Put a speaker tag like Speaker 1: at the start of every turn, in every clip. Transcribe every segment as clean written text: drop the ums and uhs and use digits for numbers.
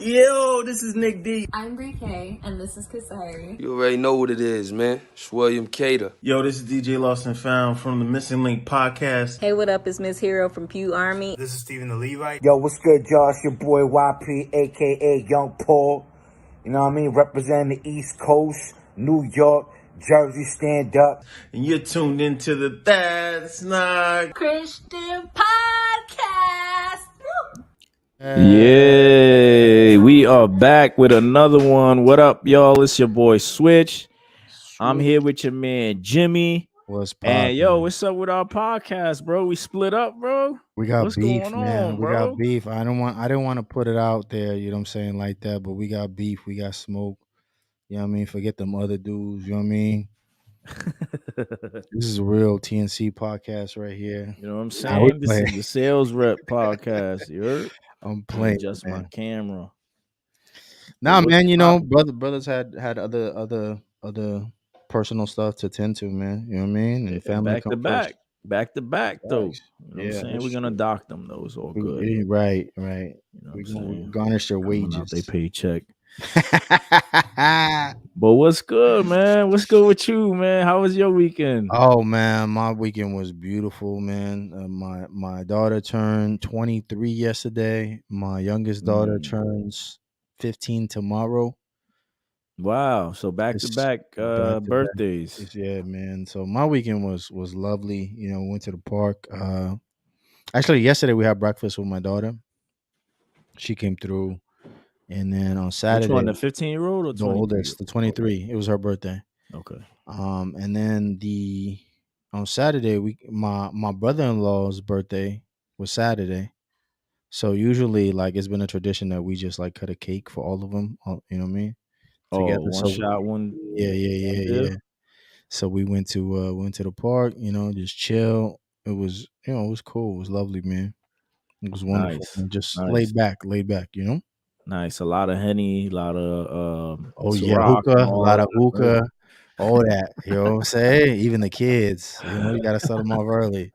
Speaker 1: Yo, this is Nick D.
Speaker 2: I'm Brie K, and this is Kasari.
Speaker 3: You already know what it is, man. It's William Cater.
Speaker 1: Yo, this is DJ Lost and Found from the Missing Link podcast.
Speaker 4: Hey, what up? It's Miss Hero from Pew Army.
Speaker 5: This is Stephen the Levite.
Speaker 6: Yo, what's good, y'all? It's your boy YP, aka Young Paul. You know what I mean? Representing the East Coast, New York, Jersey, stand up.
Speaker 1: And you're tuned into the That's Not
Speaker 2: Christian Podcast.
Speaker 7: Yeah, we are back with another one. What up, y'all? It's your boy Switch. I'm here with your man Jimmy.
Speaker 5: What's poppin'?
Speaker 7: And yo, what's up with our podcast, bro? We split up, bro.
Speaker 5: We got
Speaker 7: what's
Speaker 5: beef,
Speaker 7: going
Speaker 5: man.
Speaker 7: on,
Speaker 5: We
Speaker 7: bro?
Speaker 5: got beef. I didn't want to put it out there, you know what I'm saying, like that, but we got beef, we got smoke. You know what I mean? Forget them other dudes, you know what I mean? This is a real TNC podcast right here.
Speaker 7: You know what I'm
Speaker 5: Nah, we
Speaker 7: saying? This is the Sales Rep podcast. You heard?
Speaker 5: I'm playing,
Speaker 7: Just
Speaker 5: man.
Speaker 7: my camera.
Speaker 5: Nah, man, you know, brothers had other personal stuff to tend to, man. You know what I mean? And family
Speaker 7: back to
Speaker 5: come
Speaker 7: back.
Speaker 5: first.
Speaker 7: Back to back, though. You know what I'm
Speaker 5: Yeah,
Speaker 7: saying?
Speaker 5: that's
Speaker 7: We're gonna
Speaker 5: true.
Speaker 7: dock them, though. It's all good.
Speaker 5: Right.
Speaker 7: You know what
Speaker 5: We
Speaker 7: I'm
Speaker 5: gonna
Speaker 7: saying?
Speaker 5: garnish their
Speaker 7: Coming out
Speaker 5: wages.
Speaker 7: they paycheck. But what's good, man? What's good with you, man? How was your weekend?
Speaker 5: Oh man, my weekend was beautiful, man. My daughter turned 23 yesterday. My youngest daughter turns 15 tomorrow.
Speaker 7: Wow. So back to back
Speaker 5: back-to-back.
Speaker 7: birthdays.
Speaker 5: Yeah, man. So my weekend was lovely. You know, went to the park. Actually, yesterday we had breakfast with my daughter. She came through, and then on Saturday,
Speaker 7: Which one, the 15-year-old or
Speaker 5: the
Speaker 7: 20?
Speaker 5: oldest, the 23. It was her birthday.
Speaker 7: Okay.
Speaker 5: And then on Saturday, my brother-in-law's birthday was Saturday. So usually, like, it's been a tradition that we just like cut a cake for all of them. You know what I mean?
Speaker 7: Oh, one shot, one.
Speaker 5: Yeah. So we went to the park. You know, just chill. It was cool. It was lovely, man. It was wonderful.
Speaker 7: Nice.
Speaker 5: And just
Speaker 7: Nice.
Speaker 5: laid back. You know.
Speaker 7: Nice. A lot of Henny, a lot of
Speaker 5: Hookah, a lot of hookah, all that. You know what I'm saying? Even the kids. You know, you gotta set them off early.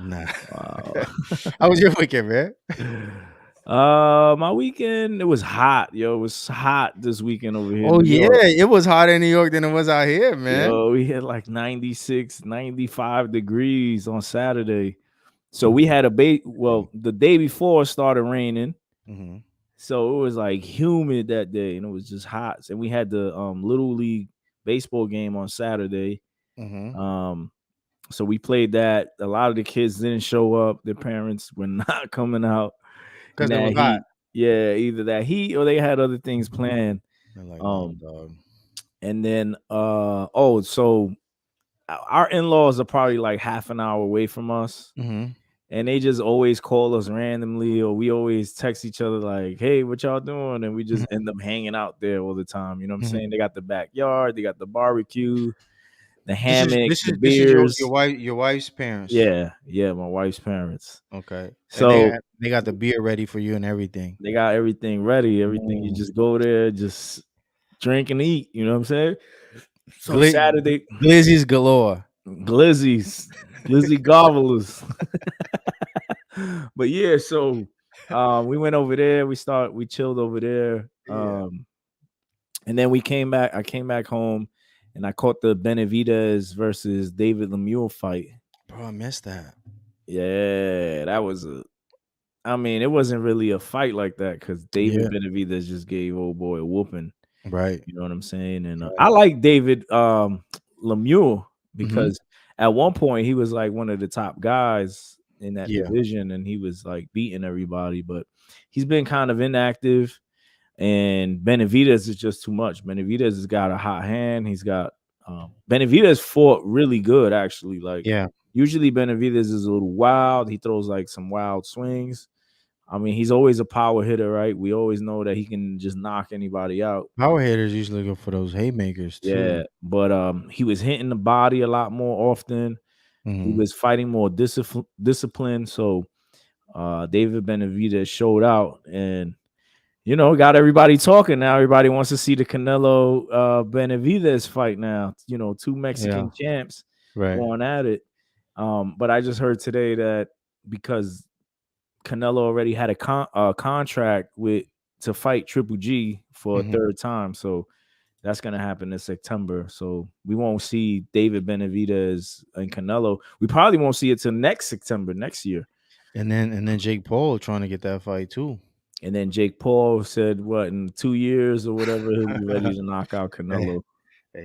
Speaker 5: Nah.
Speaker 7: Wow.
Speaker 5: How was your weekend, man?
Speaker 7: My weekend, it was hot, yo. It was hot this weekend over here.
Speaker 5: Oh, yeah. It was hotter in New York than it was out here, man.
Speaker 7: Yo, we had like 96, 95 degrees on Saturday. So we had the day before it started raining.
Speaker 5: Mm-hmm.
Speaker 7: So it was like humid that day, and it was just hot. And we had the Little League baseball game on Saturday.
Speaker 5: Mm-hmm.
Speaker 7: So we played that. A lot of the kids didn't show up. Their parents were not coming out.
Speaker 5: Because it was hot.
Speaker 7: Yeah, either that heat or they had other things planned.
Speaker 5: Like,
Speaker 7: and then so our in-laws are probably like half an hour away from us.
Speaker 5: Mm-hmm.
Speaker 7: And they just always call us randomly, or we always text each other like, hey, what y'all doing? And we just end up hanging out there all the time. You know what I'm saying? They got the backyard, they got the barbecue, the hammock, the beers.
Speaker 5: This is your wife's parents.
Speaker 7: Yeah, my wife's parents.
Speaker 5: Okay.
Speaker 7: So
Speaker 5: they got the beer ready for you and everything.
Speaker 7: They got everything ready. Everything. You just go there, just drink and eat. You know what I'm saying? So Saturday,
Speaker 5: glizzies galore.
Speaker 7: Glizzy gobblers. But yeah, so we went over there. We chilled over there. And then we came back. I came back home, and I caught the Benavidez versus David Lemieux fight.
Speaker 5: Bro, I missed that.
Speaker 7: Yeah, that was it wasn't really a fight like that because David Benavidez just gave old boy a whooping.
Speaker 5: Right.
Speaker 7: You know what I'm saying? And I like David Lemieux because at one point he was like one of the top guys in that division, and he was like beating everybody, but he's been kind of inactive, and Benavidez is just too much. Benavidez has got a hot hand. He's got Benavidez fought really good, actually. Like, usually Benavidez is a little wild. He throws like some wild swings. I mean, he's always a power hitter, right? We always know that he can just knock anybody out.
Speaker 5: Power hitters usually go for those haymakers too.
Speaker 7: Yeah, but he was hitting the body a lot more often. He was fighting more discipline. So David Benavidez showed out and, got everybody talking now. Everybody wants to see the Canelo Benavidez fight now. Two Mexican champs going at it. But I just heard today that because Canelo already had a contract with to fight Triple G for a third time. So that's gonna happen in September. So we won't see David Benavidez and Canelo. We probably won't see it till next September next year.
Speaker 5: And then Jake Paul trying to get that fight too.
Speaker 7: And then Jake Paul said, what, in 2 years or whatever, he'll be ready to knock out Canelo.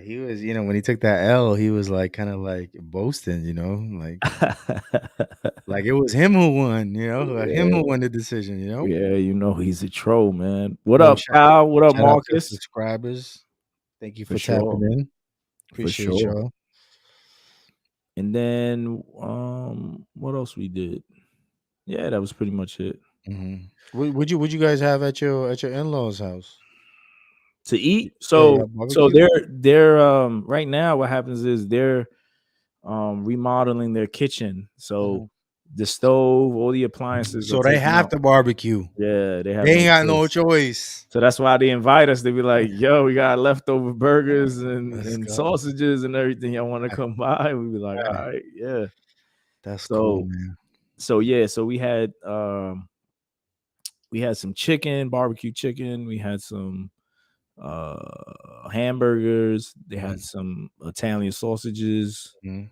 Speaker 5: He was, when he took that L, he was like kind of like boasting, like it was him who won, like him who won the decision,
Speaker 7: Yeah, he's a troll, man. What up, Kyle? What up, Marcus?
Speaker 5: Subscribers, thank you for tapping in. Appreciate y'all.
Speaker 7: And then, what else we did? Yeah, that was pretty much it.
Speaker 5: Would you guys have at your in-laws' house
Speaker 7: to eat? So they're right now what happens is they're remodeling their kitchen. So the stove, all the appliances.
Speaker 5: So they have to barbecue.
Speaker 7: Yeah, they
Speaker 5: ain't got no choice.
Speaker 7: So that's why they invite us. They be like, "Yo, we got leftover burgers and sausages and everything. Y'all want to come by?" We be like, "All right, yeah."
Speaker 5: That's cool, man.
Speaker 7: So yeah, so we had some chicken, barbecue chicken. We had some hamburgers. They had some Italian sausages. Yeah,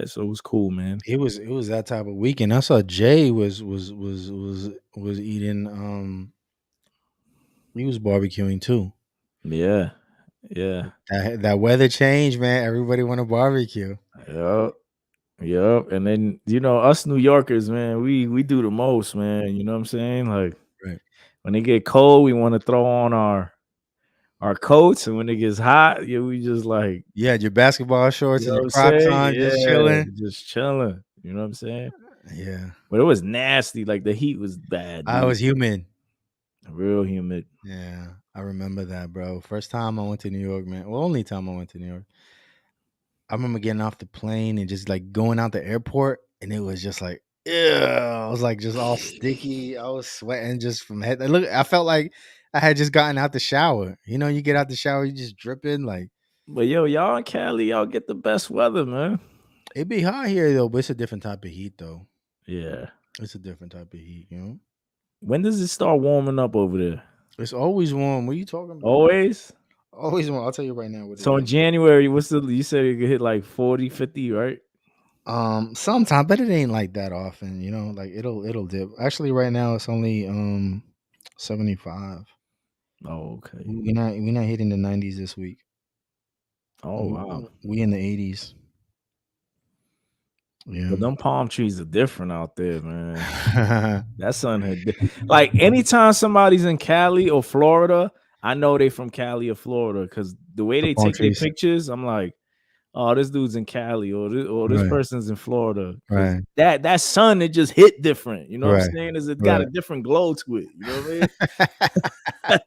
Speaker 7: so it was cool, man.
Speaker 5: It was that type of weekend. I saw Jay was eating. He was barbecuing too.
Speaker 7: Yeah.
Speaker 5: That weather change, man. Everybody want to barbecue.
Speaker 7: Yep. And then us New Yorkers, man, we do the most, man. You know what I'm saying? Like, when it get cold, we want to throw on our coats, and when it gets hot, we just like
Speaker 5: your basketball shorts and your Crocs on, just
Speaker 7: chilling. You know what I'm saying?
Speaker 5: Yeah.
Speaker 7: But it was nasty. Like the heat was bad.
Speaker 5: I was humid.
Speaker 7: Real humid.
Speaker 5: Yeah, I remember that, bro. First time I went to New York, man. Well, only time I went to New York. I remember getting off the plane and just like going out the airport, and it was just like, ew. I was like just all sticky. I was sweating just from head. Look, I felt like I had just gotten out the shower. You get out the shower, you just dripping like.
Speaker 7: But y'all in Cali, y'all get the best weather, man.
Speaker 5: It be hot here though, but it's a different type of heat though.
Speaker 7: Yeah,
Speaker 5: it's a different type of heat.
Speaker 7: When does it start warming up over there?
Speaker 5: It's always warm. What are you talking about?
Speaker 7: Always
Speaker 5: warm. I'll tell you right now.
Speaker 7: So in January, you said it could hit like 40, 50, right?
Speaker 5: Sometimes, but it ain't like that often. Like it'll dip. Actually, right now it's only 75.
Speaker 7: Oh, okay.
Speaker 5: We're not hitting the 90s this week.
Speaker 7: Oh wow.
Speaker 5: We in the 80s. Yeah.
Speaker 7: But them palm trees are different out there, man. That sun had like anytime somebody's in Cali or Florida, I know they from Cali or Florida because the way they take their pictures, I'm like, oh, this dude's in Cali or this person's in Florida.
Speaker 5: Right.
Speaker 7: That sun, it just hit different. You know what I'm saying? It's got a different glow to it. You know what I mean?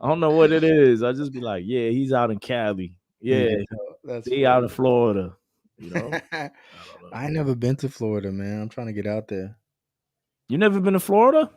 Speaker 7: I don't know what it is. I just be like, yeah, he's out in Cali. Yeah, they out in Florida.
Speaker 5: I ain't never been to Florida, man. I'm trying to get out there.
Speaker 7: You never been to Florida?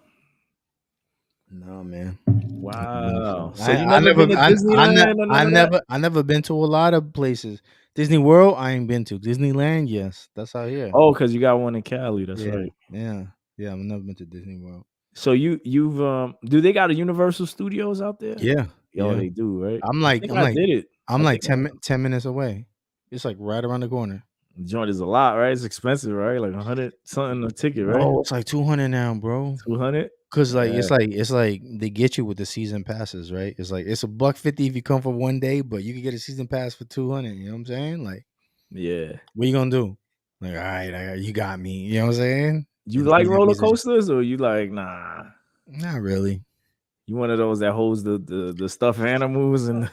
Speaker 5: No, man.
Speaker 7: Wow. So you never been to Disneyland?
Speaker 5: I never been to a lot of places. Disney World, I ain't been to. Disneyland, yes. That's out here.
Speaker 7: Oh, because you got one in Cali. That's right.
Speaker 5: Yeah. I've never been to Disney World.
Speaker 7: So you've do they got a Universal Studios out there?
Speaker 5: Yeah.
Speaker 7: They do, right?
Speaker 5: I'm like 10 minutes away. It's like right around the corner.
Speaker 7: The joint is a lot, right? It's expensive, right? Like 100 something a ticket, right?
Speaker 5: Oh, it's like 200 now, bro.
Speaker 7: 200?
Speaker 5: Because it's like they get you with the season passes, right? It's like it's $150 if you come for one day, but you can get a season pass for 200. You know what I'm saying? Like,
Speaker 7: yeah.
Speaker 5: What you gonna do? Like, all right, you got me. You know what I'm saying?
Speaker 7: You like roller coasters, or you like nah?
Speaker 5: Not really.
Speaker 7: You one of those that holds the stuffed animals and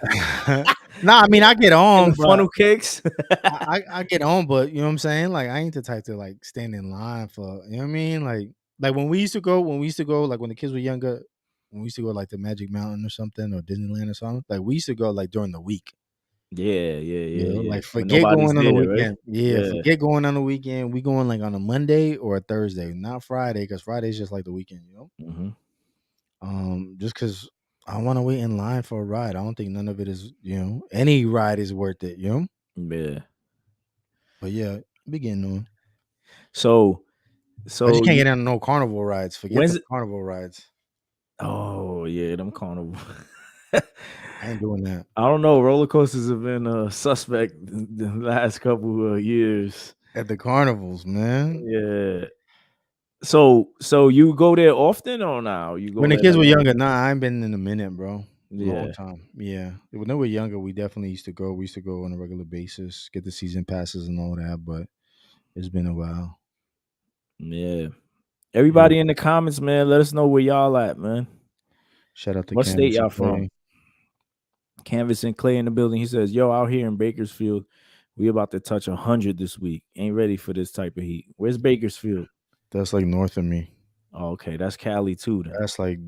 Speaker 5: Nah, I mean I get on
Speaker 7: funnel cakes.
Speaker 5: I get on, but you know what I'm saying? Like I ain't the type to like stand in line for, you know what I mean? Like when we used to go, like when the kids were younger, when we used to go like to Magic Mountain or something or Disneyland or something, like we used to go like during the week.
Speaker 7: Yeah.
Speaker 5: Like forget going on the weekend. Right? Forget going on the weekend. We going like on a Monday or a Thursday, not Friday, because Friday's just like the weekend, you know?
Speaker 7: Mm-hmm.
Speaker 5: Just because I want to wait in line for a ride. I don't think none of it is, any ride is worth it, you know?
Speaker 7: Yeah.
Speaker 5: But yeah, be getting on.
Speaker 7: So
Speaker 5: I just can't get on no carnival rides. Forget the carnival rides.
Speaker 7: Oh yeah, them carnival.
Speaker 5: I ain't doing that.
Speaker 7: I don't know. Roller coasters have been a suspect the last couple of years
Speaker 5: at the carnivals, man.
Speaker 7: Yeah. So you go there often or now? You go
Speaker 5: When the
Speaker 7: there
Speaker 5: kids were
Speaker 7: like
Speaker 5: younger, nah, I ain't been in a minute, bro. Long
Speaker 7: Yeah.
Speaker 5: time. Yeah. When they were younger, we definitely used to go. We used to go on a regular basis, get the season passes and all that, but it's been a while.
Speaker 7: Yeah. Everybody in the comments, man, let us know where y'all at, man.
Speaker 5: Shout out to
Speaker 7: what state
Speaker 5: Canvas
Speaker 7: y'all
Speaker 5: and
Speaker 7: from?
Speaker 5: Clay.
Speaker 7: Canvas and Clay in the building. He says, yo, out here in Bakersfield, we about to touch 100 this week. Ain't ready for this type of heat. Where's Bakersfield?
Speaker 5: That's like north of me.
Speaker 7: Oh, okay, that's Cali too. Then.
Speaker 5: That's like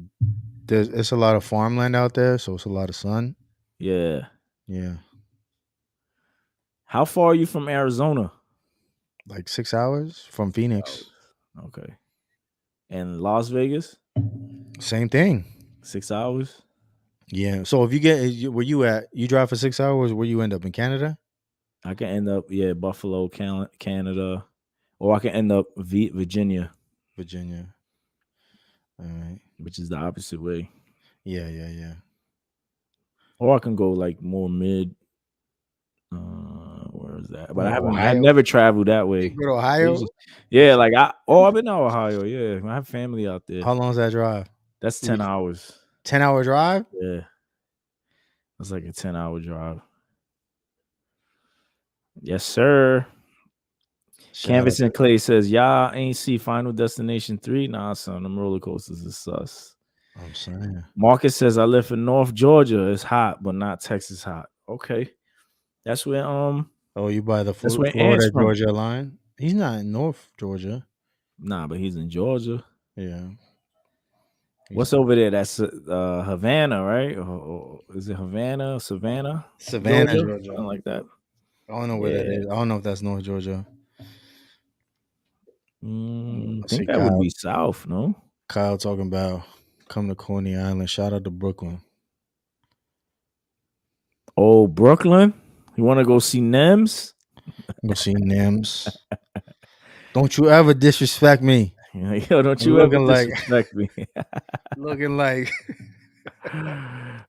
Speaker 5: it's a lot of farmland out there, so it's a lot of sun.
Speaker 7: Yeah.
Speaker 5: Yeah.
Speaker 7: How far are you from Arizona?
Speaker 5: Like 6 hours from Phoenix.
Speaker 7: Okay. And Las Vegas?
Speaker 5: Same thing.
Speaker 7: 6 hours?
Speaker 5: Yeah. So if you get where you at, you drive for 6 hours, where you end up in Canada?
Speaker 7: I can end up, Buffalo, Canada, or I can end up Virginia.
Speaker 5: Virginia. All right.
Speaker 7: Which is the opposite way.
Speaker 5: Yeah.
Speaker 7: Or I can go like more mid. Where is that? But I never traveled that way.
Speaker 5: You go to Ohio?
Speaker 7: Yeah, like I've been to Ohio. Yeah, I have family out there.
Speaker 5: How long is that drive?
Speaker 7: That's 10 hours.
Speaker 5: 10-hour drive?
Speaker 7: Yeah. It's like a 10-hour drive. Yes, sir. Canvas and Clay says, y'all ain't see Final Destination 3? Nah, son, them roller coasters is sus.
Speaker 5: I'm saying.
Speaker 7: Marcus says, I live in North Georgia. It's hot, but not Texas hot. Okay. That's where
Speaker 5: Oh, you by the
Speaker 7: that's where
Speaker 5: Florida Georgia line? He's not in North Georgia.
Speaker 7: Nah, but he's in Georgia.
Speaker 5: Yeah.
Speaker 7: What's over there? That's Havana, right? Or is it Havana, Savannah,
Speaker 5: Georgia?
Speaker 7: Something like that.
Speaker 5: I don't know where that is. I don't know if that's North Georgia.
Speaker 7: I think that would be south, no?
Speaker 5: Kyle talking about come to Coney Island. Shout out to Brooklyn.
Speaker 7: Oh, Brooklyn? You want to go see Nems?
Speaker 5: Go see Nems. Don't you ever disrespect me.
Speaker 7: Yo, don't you ever disrespect me.
Speaker 5: Looking like.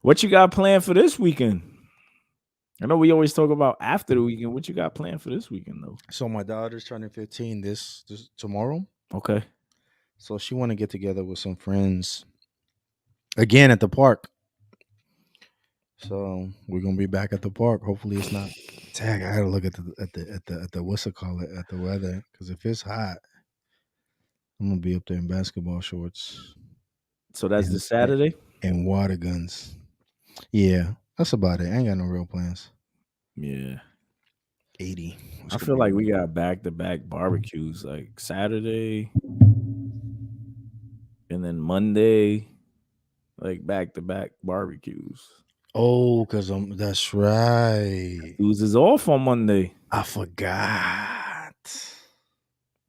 Speaker 7: What you got planned for this weekend? I know we always talk about after the weekend. What you got planned for this weekend, though?
Speaker 5: So my daughter's turning 15 this tomorrow.
Speaker 7: Okay.
Speaker 5: So she want to get together with some friends again at the park. So we're gonna be back at the park. Hopefully it's not. Tag. I gotta look at the what's it called at the weather, because if it's hot, I'm gonna be up there in basketball shorts.
Speaker 7: So that's the Saturday
Speaker 5: and water guns. Yeah, that's about it. I ain't got no real plans.
Speaker 7: Yeah,
Speaker 5: 80.
Speaker 7: I feel like we got back-to-back barbecues, like Saturday and then Monday, like back-to-back barbecues.
Speaker 5: Oh, because that's right.
Speaker 7: Dudes is off on Monday.
Speaker 5: I forgot.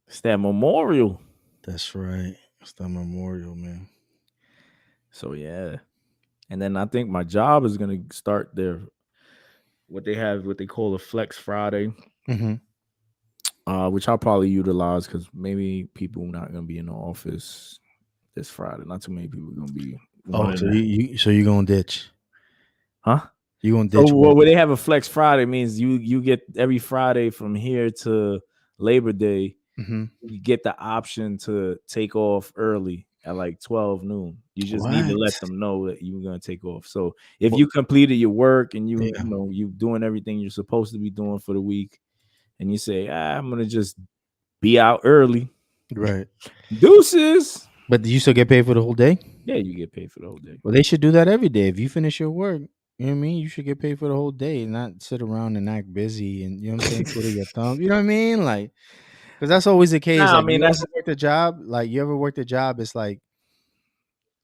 Speaker 7: It's that Memorial.
Speaker 5: That's right. It's that Memorial, man.
Speaker 7: So yeah. And then I think my job is gonna start what they call a Flex Friday. Which I'll probably utilize because maybe people not gonna be in the office this Friday. Not too many people are gonna be.
Speaker 5: Oh, so you gonna ditch?
Speaker 7: Huh?
Speaker 5: You gonna ditch?
Speaker 7: So where they have a Flex Friday means you get every Friday from here to Labor Day. You get the option to take off early at like 12 noon. You just need to let them know that you're gonna take off. So if you completed your work and you know you doing everything you're supposed to be doing for the week, and you say, I'm gonna just be out early,
Speaker 5: right?
Speaker 7: Deuces.
Speaker 5: But do you still get paid for the whole day?
Speaker 7: Yeah, you get paid for the whole day.
Speaker 5: Well, they should do that every day. If you finish your work, you know what I mean? You should get paid for the whole day and not sit around and act busy and, you know what I'm saying, twiddle your thumb. You know what I mean? Like, because that's always the case.
Speaker 7: Nah,
Speaker 5: like,
Speaker 7: I mean,
Speaker 5: you ever worked a job, it's like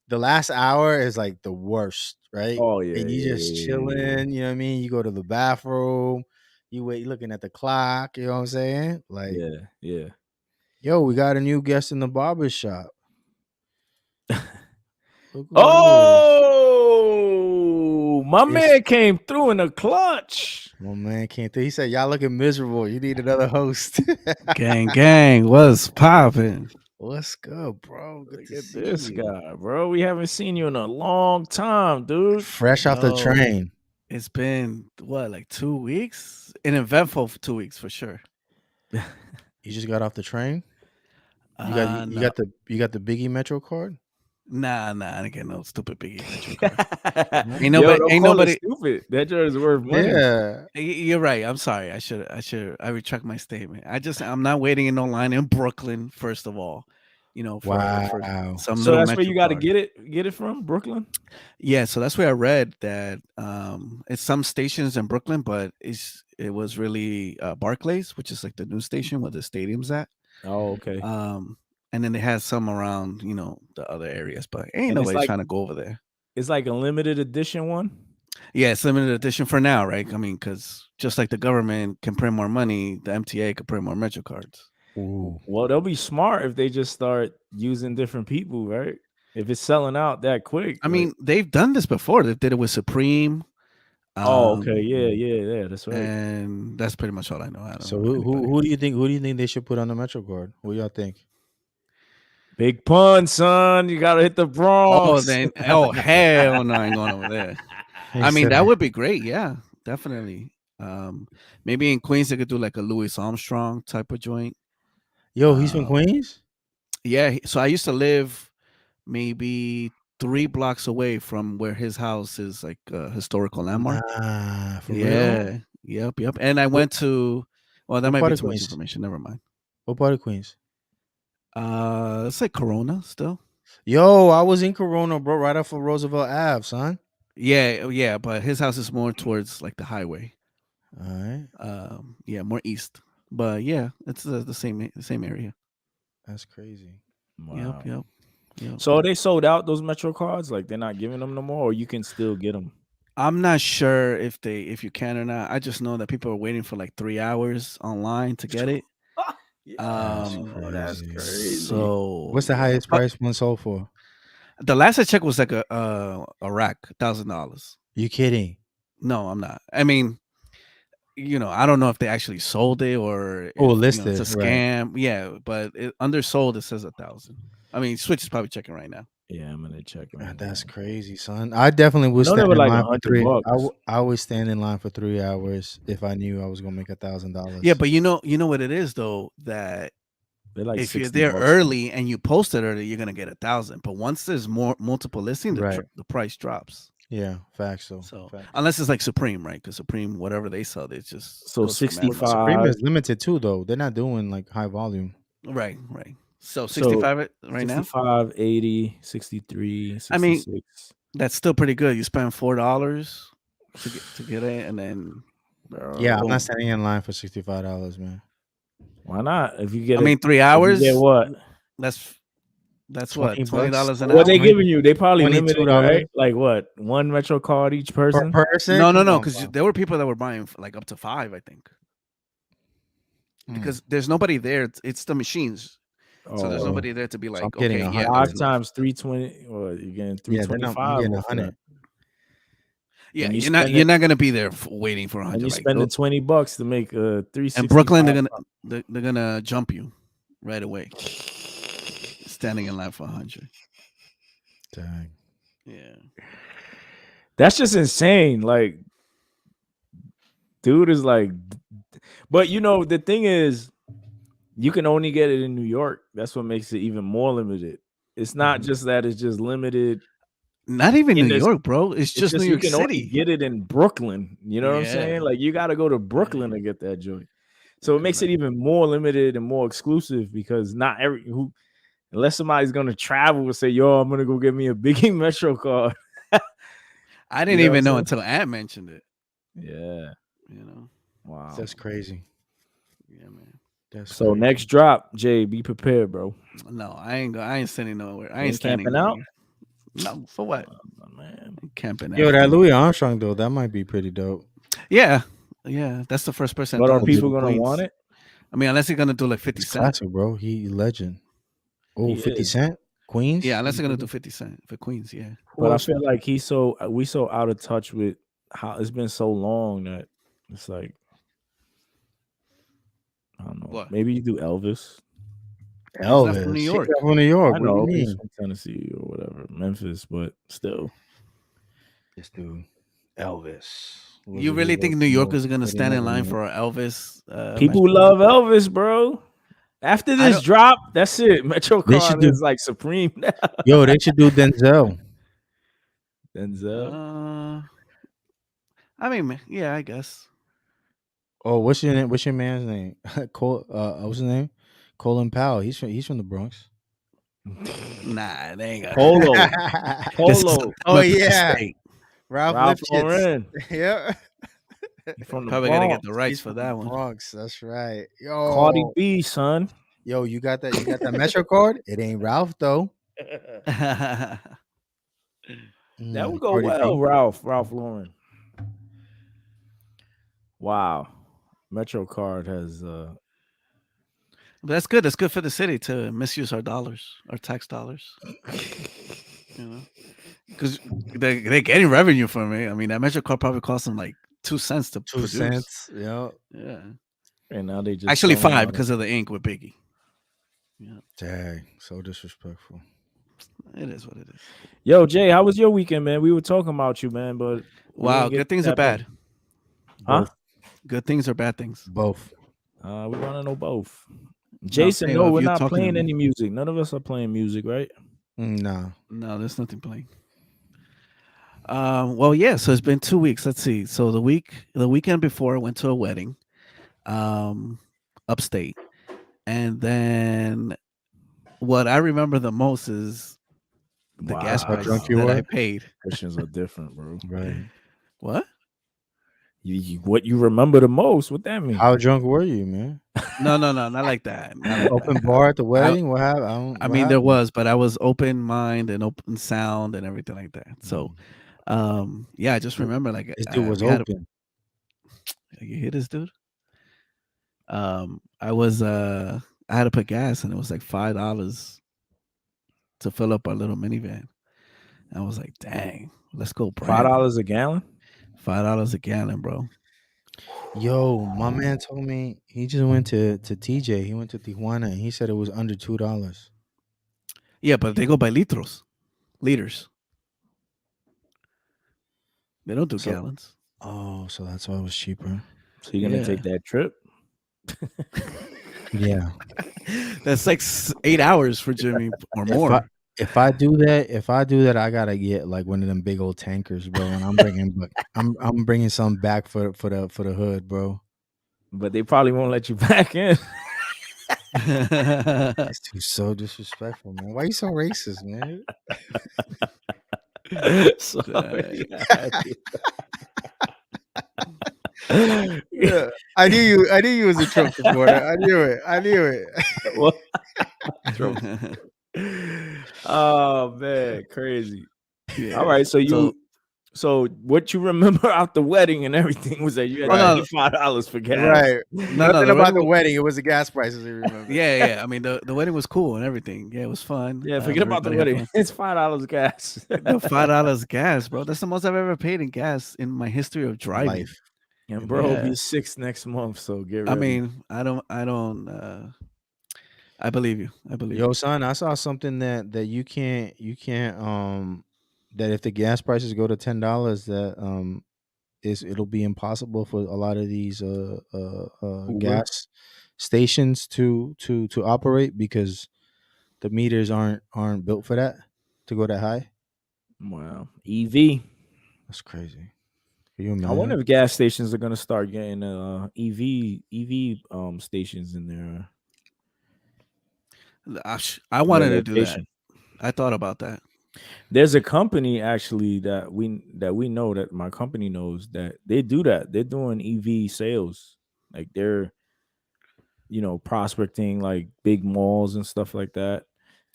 Speaker 5: the last hour is like the worst, right?
Speaker 7: Oh, yeah.
Speaker 5: And you just chilling, you know what I mean? You go to the bathroom, you wait, looking at the clock, you know what I'm saying? Like,
Speaker 7: yeah.
Speaker 5: Yo, we got a new guest in the barber shop.
Speaker 7: Oh, my man came through in a clutch.
Speaker 5: My man came through. He said, y'all looking miserable. You need another host.
Speaker 8: Gang, what's popping?
Speaker 5: What's good, bro? Good
Speaker 7: Look
Speaker 5: to
Speaker 7: at
Speaker 5: see
Speaker 7: this
Speaker 5: you.
Speaker 7: guy, bro. We haven't seen you in a long time, dude.
Speaker 5: Fresh off the train.
Speaker 8: It's been what, like 2 weeks? An eventful 2 weeks for sure.
Speaker 5: You just got off the train? You
Speaker 8: No.
Speaker 5: got the Biggie Metro card?
Speaker 8: Nah, I didn't get no stupid Biggie Metro card.
Speaker 7: Ain't nobody stupid. That joint is worth money.
Speaker 5: Yeah.
Speaker 8: You're right. I'm sorry. I retract my statement. I'm not waiting in no line in Brooklyn, first of all. For some
Speaker 7: So
Speaker 8: little
Speaker 7: that's where
Speaker 8: Metro
Speaker 7: you got to
Speaker 8: card.
Speaker 7: get it from, Brooklyn?
Speaker 8: Yeah, so that's where I read that it's some stations in Brooklyn, but it was really Barclays, which is like the news station where the stadium's at.
Speaker 7: Oh, okay.
Speaker 8: And then they had some around, the other areas, but ain't nobody trying to go over there.
Speaker 7: It's like a limited edition one?
Speaker 8: Yeah, it's limited edition for now, right? I mean, because just like the government can print more money, the MTA can print more Metro cards.
Speaker 5: Ooh.
Speaker 7: Well, they'll be smart if they just start using different people, right? If it's selling out that quick.
Speaker 8: I mean, they've done this before. They did it with Supreme.
Speaker 7: Okay. Yeah. That's right.
Speaker 8: And that's pretty much all I know. I don't
Speaker 5: So
Speaker 8: know
Speaker 5: who do you think they should put on the Metro card? Who y'all think?
Speaker 7: Big pun, son. You gotta hit the Bronx.
Speaker 8: Hell no, I ain't going over there. I mean, that would be great. Yeah, definitely. Maybe in Queens they could do like a Louis Armstrong type of joint.
Speaker 5: Yo, he's from Queens?
Speaker 8: Yeah. So I used to live maybe 3 blocks away from where his house is, like a historical landmark.
Speaker 5: For real?
Speaker 8: Yep. And I went to. Well, that might be too much
Speaker 5: Queens?
Speaker 8: information. Never mind.
Speaker 5: What part of Queens?
Speaker 8: It's like Corona still.
Speaker 5: Yo, I was in Corona, bro, right off of Roosevelt Ave, son.
Speaker 8: Yeah, but his house is more towards like the highway.
Speaker 5: All right.
Speaker 8: Yeah, more east. But yeah, it's the same area.
Speaker 5: That's crazy.
Speaker 7: Wow.
Speaker 8: Yep.
Speaker 7: So they sold out those Metro cards? Like they're not giving them no more, or you can still get them?
Speaker 8: I'm not sure if you can or not. I just know that people are waiting for like 3 hours online to get it.
Speaker 7: That's crazy.
Speaker 8: So
Speaker 5: what's the highest price one sold for?
Speaker 8: The last I checked was like a rack, $1,000.
Speaker 5: You kidding?
Speaker 8: No, I'm not. I mean, I don't know if they actually sold it or
Speaker 5: listed.
Speaker 8: It's a scam. Right. Yeah, but undersold it says 1,000. I mean, Switch is probably checking right now.
Speaker 7: Yeah, I'm gonna check.
Speaker 5: That's crazy, son. I definitely would stand in line for 3. I would stand in line for 3 hours if I knew I was gonna make $1,000.
Speaker 8: Yeah, but you know what it is though, that
Speaker 7: like
Speaker 8: if you're there early and you post it early, you're gonna get 1,000. But once there's multiple listings, the price drops.
Speaker 5: Yeah, facts.
Speaker 8: Unless it's like Supreme, right? Because Supreme, whatever they sell, they just
Speaker 7: 65.
Speaker 5: Supreme is limited too, though. They're not doing like high volume.
Speaker 8: Right. So 65 right now?
Speaker 7: 65, 80, 63, 66.
Speaker 8: I mean, that's still pretty good. You spend $4 to get it, and then
Speaker 5: yeah, I'm not standing in line for $65, man.
Speaker 7: Why not? If you get,
Speaker 8: 3 hours.
Speaker 7: You get what?
Speaker 8: That's
Speaker 5: $20
Speaker 8: what, $20 an hour.
Speaker 7: What they giving you? They probably limited,
Speaker 5: $22,
Speaker 7: right? Like what? 1 Metro card each person?
Speaker 5: Per person?
Speaker 8: No. Because there were people that were buying like up to 5, I think. Because there's nobody there. It's the machines. So there's nobody there to be like,
Speaker 5: so
Speaker 8: okay,
Speaker 7: 5 times 320, or you're getting 325.
Speaker 5: Yeah, 100.
Speaker 8: Yeah, you're not gonna be there waiting for 100.
Speaker 7: And you're spending $20 to make a 360.
Speaker 8: And Brooklyn, they're gonna jump you right away. Standing in line for 100.
Speaker 5: Dang.
Speaker 8: Yeah.
Speaker 7: That's just insane. Like, dude is like, but the thing is, you can only get it in New York. That's what makes it even more limited. It's not just that; it's just limited.
Speaker 8: Not even New York, bro. It's just New York
Speaker 7: City. You can only get it in Brooklyn. You know what I'm saying? Like, you got to go to Brooklyn to get that joint. So it makes it even more limited and more exclusive, because not unless somebody's gonna travel and say, "Yo, I'm gonna go get me a Biggie Metro card."
Speaker 8: I didn't even know until Ant mentioned it.
Speaker 7: Yeah.
Speaker 5: Wow. That's crazy.
Speaker 8: Yeah, man.
Speaker 7: So crazy. Next drop, Jay, be prepared, bro.
Speaker 8: No, I ain't sending nowhere. I ain't
Speaker 7: camping out.
Speaker 8: No, for what?
Speaker 7: Man,
Speaker 8: I'm camping out.
Speaker 5: Yo, that Louis Armstrong though, that might be pretty dope.
Speaker 8: Yeah, that's the first person.
Speaker 7: But are people gonna want it?
Speaker 8: I mean, unless they're gonna do like 50 Cent.
Speaker 5: Classic, bro. He legend. Oh, 50 Cent, Queens.
Speaker 8: Yeah, unless they're gonna do 50 Cent for Queens. Yeah,
Speaker 7: but I feel like we so out of touch with how it's been so long that it's like, I don't know.
Speaker 8: What?
Speaker 7: Maybe you do Elvis.
Speaker 5: Elvis.
Speaker 8: not from New
Speaker 5: He's
Speaker 8: York.
Speaker 5: not from New York.
Speaker 7: I
Speaker 5: What do
Speaker 7: know
Speaker 5: you
Speaker 7: he's
Speaker 5: mean?
Speaker 7: from Tennessee or whatever, Memphis, but still.
Speaker 5: This dude, Elvis.
Speaker 8: You really think New Yorkers are gonna stand in line for Elvis?
Speaker 7: People love Elvis, bro. After this drop, that's it.
Speaker 5: They should
Speaker 7: MetroCard
Speaker 5: do-
Speaker 7: is like supreme now.
Speaker 5: Yo, they should do Denzel.
Speaker 7: Denzel.
Speaker 8: I mean, yeah, I guess.
Speaker 5: Oh, what's your name? What's your man's name? Cole. What's his name? Colin Powell. He's from the Bronx.
Speaker 8: Nah, they ain't got
Speaker 7: Polo.
Speaker 8: This is
Speaker 7: Polo.
Speaker 5: Oh
Speaker 8: Memphis
Speaker 5: yeah,
Speaker 8: State.
Speaker 5: Ralph Lipschitz.
Speaker 7: Lauren.
Speaker 5: Yeah,
Speaker 7: From the
Speaker 8: Probably gotta get
Speaker 7: Bronx.
Speaker 8: the rights
Speaker 5: He's
Speaker 8: for
Speaker 5: from
Speaker 8: that
Speaker 5: the
Speaker 8: one.
Speaker 5: Bronx. That's right. Yo,
Speaker 7: Cardi B, son.
Speaker 5: yo, you got that? You got that Metro card? It ain't Ralph though.
Speaker 7: That would go
Speaker 5: Cardi
Speaker 7: well,
Speaker 5: B.
Speaker 7: Ralph Lauren. Wow. MetroCard has
Speaker 8: But that's good. That's good for the city to misuse our dollars, our tax dollars. You know, because they're getting revenue from it. I mean, that MetroCard probably cost them like 2 cents to
Speaker 5: 2
Speaker 8: produce.
Speaker 5: cents. Yeah.
Speaker 8: Yeah.
Speaker 7: and now they just
Speaker 8: Actually,
Speaker 7: throwing
Speaker 8: 5
Speaker 7: out-
Speaker 8: because of the ink with Biggie. Yeah,
Speaker 5: Dang, so disrespectful.
Speaker 8: it is what it is.
Speaker 7: Yo, Jay, how was your weekend, man? We were talking about you, man, but we
Speaker 8: Wow,
Speaker 7: didn't get
Speaker 8: good things
Speaker 7: to
Speaker 8: or
Speaker 7: that
Speaker 8: bad?
Speaker 7: Huh?
Speaker 8: Good things or bad things?
Speaker 5: Both.
Speaker 7: We want to know both. Jason,
Speaker 8: saying,
Speaker 7: no,
Speaker 8: if
Speaker 7: we're
Speaker 8: you're
Speaker 7: not
Speaker 8: talking to
Speaker 7: playing
Speaker 8: me.
Speaker 7: any music. None of us are playing music, right?
Speaker 5: Nah.
Speaker 8: No, there's nothing playing. Well, yeah. So it's been 2 weeks. Let's see. So the weekend before, I went to a wedding, upstate, and then what I remember the most is the gas
Speaker 7: Wow.
Speaker 8: price
Speaker 5: drunk you
Speaker 8: that I
Speaker 5: were?
Speaker 8: paid.
Speaker 7: Christians are different, bro.
Speaker 5: Right.
Speaker 8: What?
Speaker 7: What you remember the most? What that mean?
Speaker 5: How drunk were you, man?
Speaker 8: No, not like that. Not like
Speaker 5: Open
Speaker 8: that.
Speaker 5: bar at the wedding? What happened?
Speaker 8: I mean, there was, but I was open mind and open sound and everything like that. So, yeah, I just remember like
Speaker 5: This dude was
Speaker 8: we had
Speaker 5: open.
Speaker 8: you hear this dude? I had to put gas and it was like $5 to fill up our little minivan. I was like, dang, let's go brand.
Speaker 7: $5 a gallon?
Speaker 8: $5 a gallon, bro.
Speaker 5: Yo, my man told me he just went to TJ. He went to Tijuana and he said it was under $2.
Speaker 8: Yeah, but they go by liters. They don't do gallons.
Speaker 5: Oh, so that's why it was cheaper.
Speaker 7: So you're gonna
Speaker 8: Yeah.
Speaker 7: take that trip?
Speaker 5: Yeah.
Speaker 8: That's like 8 hours for Jimmy or more.
Speaker 5: If I do that, I gotta get like one of them big old tankers, bro. And I'm bringing some back for the hood, bro.
Speaker 7: But they probably won't let you back in.
Speaker 5: It's too so disrespectful, man. Why you so racist, man?
Speaker 7: Sorry.
Speaker 5: Yeah, I knew you was a Trump supporter. I knew it.
Speaker 7: What? Oh man, crazy.
Speaker 8: Yeah.
Speaker 7: All right, so what you remember out the wedding and everything was that you had $85 for gas.
Speaker 5: Right. Nothing
Speaker 8: the
Speaker 5: about the
Speaker 8: wedding-
Speaker 5: wedding. It was the gas prices. I remember.
Speaker 8: Yeah. I mean, the wedding was cool and everything. Yeah, it was fun.
Speaker 7: Yeah, forget about the
Speaker 8: everybody
Speaker 7: wedding.
Speaker 8: had
Speaker 7: It's $5 gas.
Speaker 8: fun. No, $5 gas, bro. That's the most I've ever paid in gas in my history of driving.
Speaker 5: Life.
Speaker 7: And bro will
Speaker 8: Yeah.
Speaker 7: be 6 next month, so get ready.
Speaker 8: I mean, I don't. I believe you.
Speaker 5: Yo, son, I saw something that you can't that if the gas prices go to $10, that it'll be impossible for a lot of these gas stations to operate because the meters aren't built for that to go that high.
Speaker 7: Wow. EV.
Speaker 5: That's crazy. Can you imagine?
Speaker 7: I wonder if gas stations are gonna start getting EV stations in there.
Speaker 8: I wanted to do that.
Speaker 7: Location.
Speaker 8: I thought about that.
Speaker 7: There's a company actually that we know that my company knows that they do that. They're doing EV sales. Like they're prospecting like big malls and stuff like that.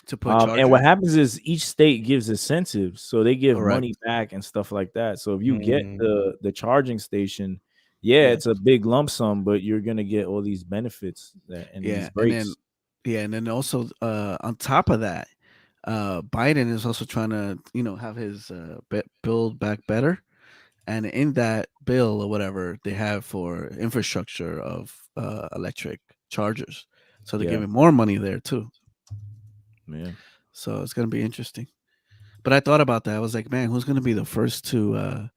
Speaker 8: To put
Speaker 7: and what happens is each state gives incentives, so they give
Speaker 8: Correct.
Speaker 7: money back and stuff like that. So if you get the charging station, it's a big lump sum, but you're gonna get all these benefits and these breaks.
Speaker 8: And then also on top of that, Biden is also trying to have his Build Back Better, and in that bill or whatever they have for infrastructure of electric chargers, so they're giving more money there too.
Speaker 7: Yeah.
Speaker 8: So it's gonna be interesting. But I thought about that. I was like, man, who's gonna be the first to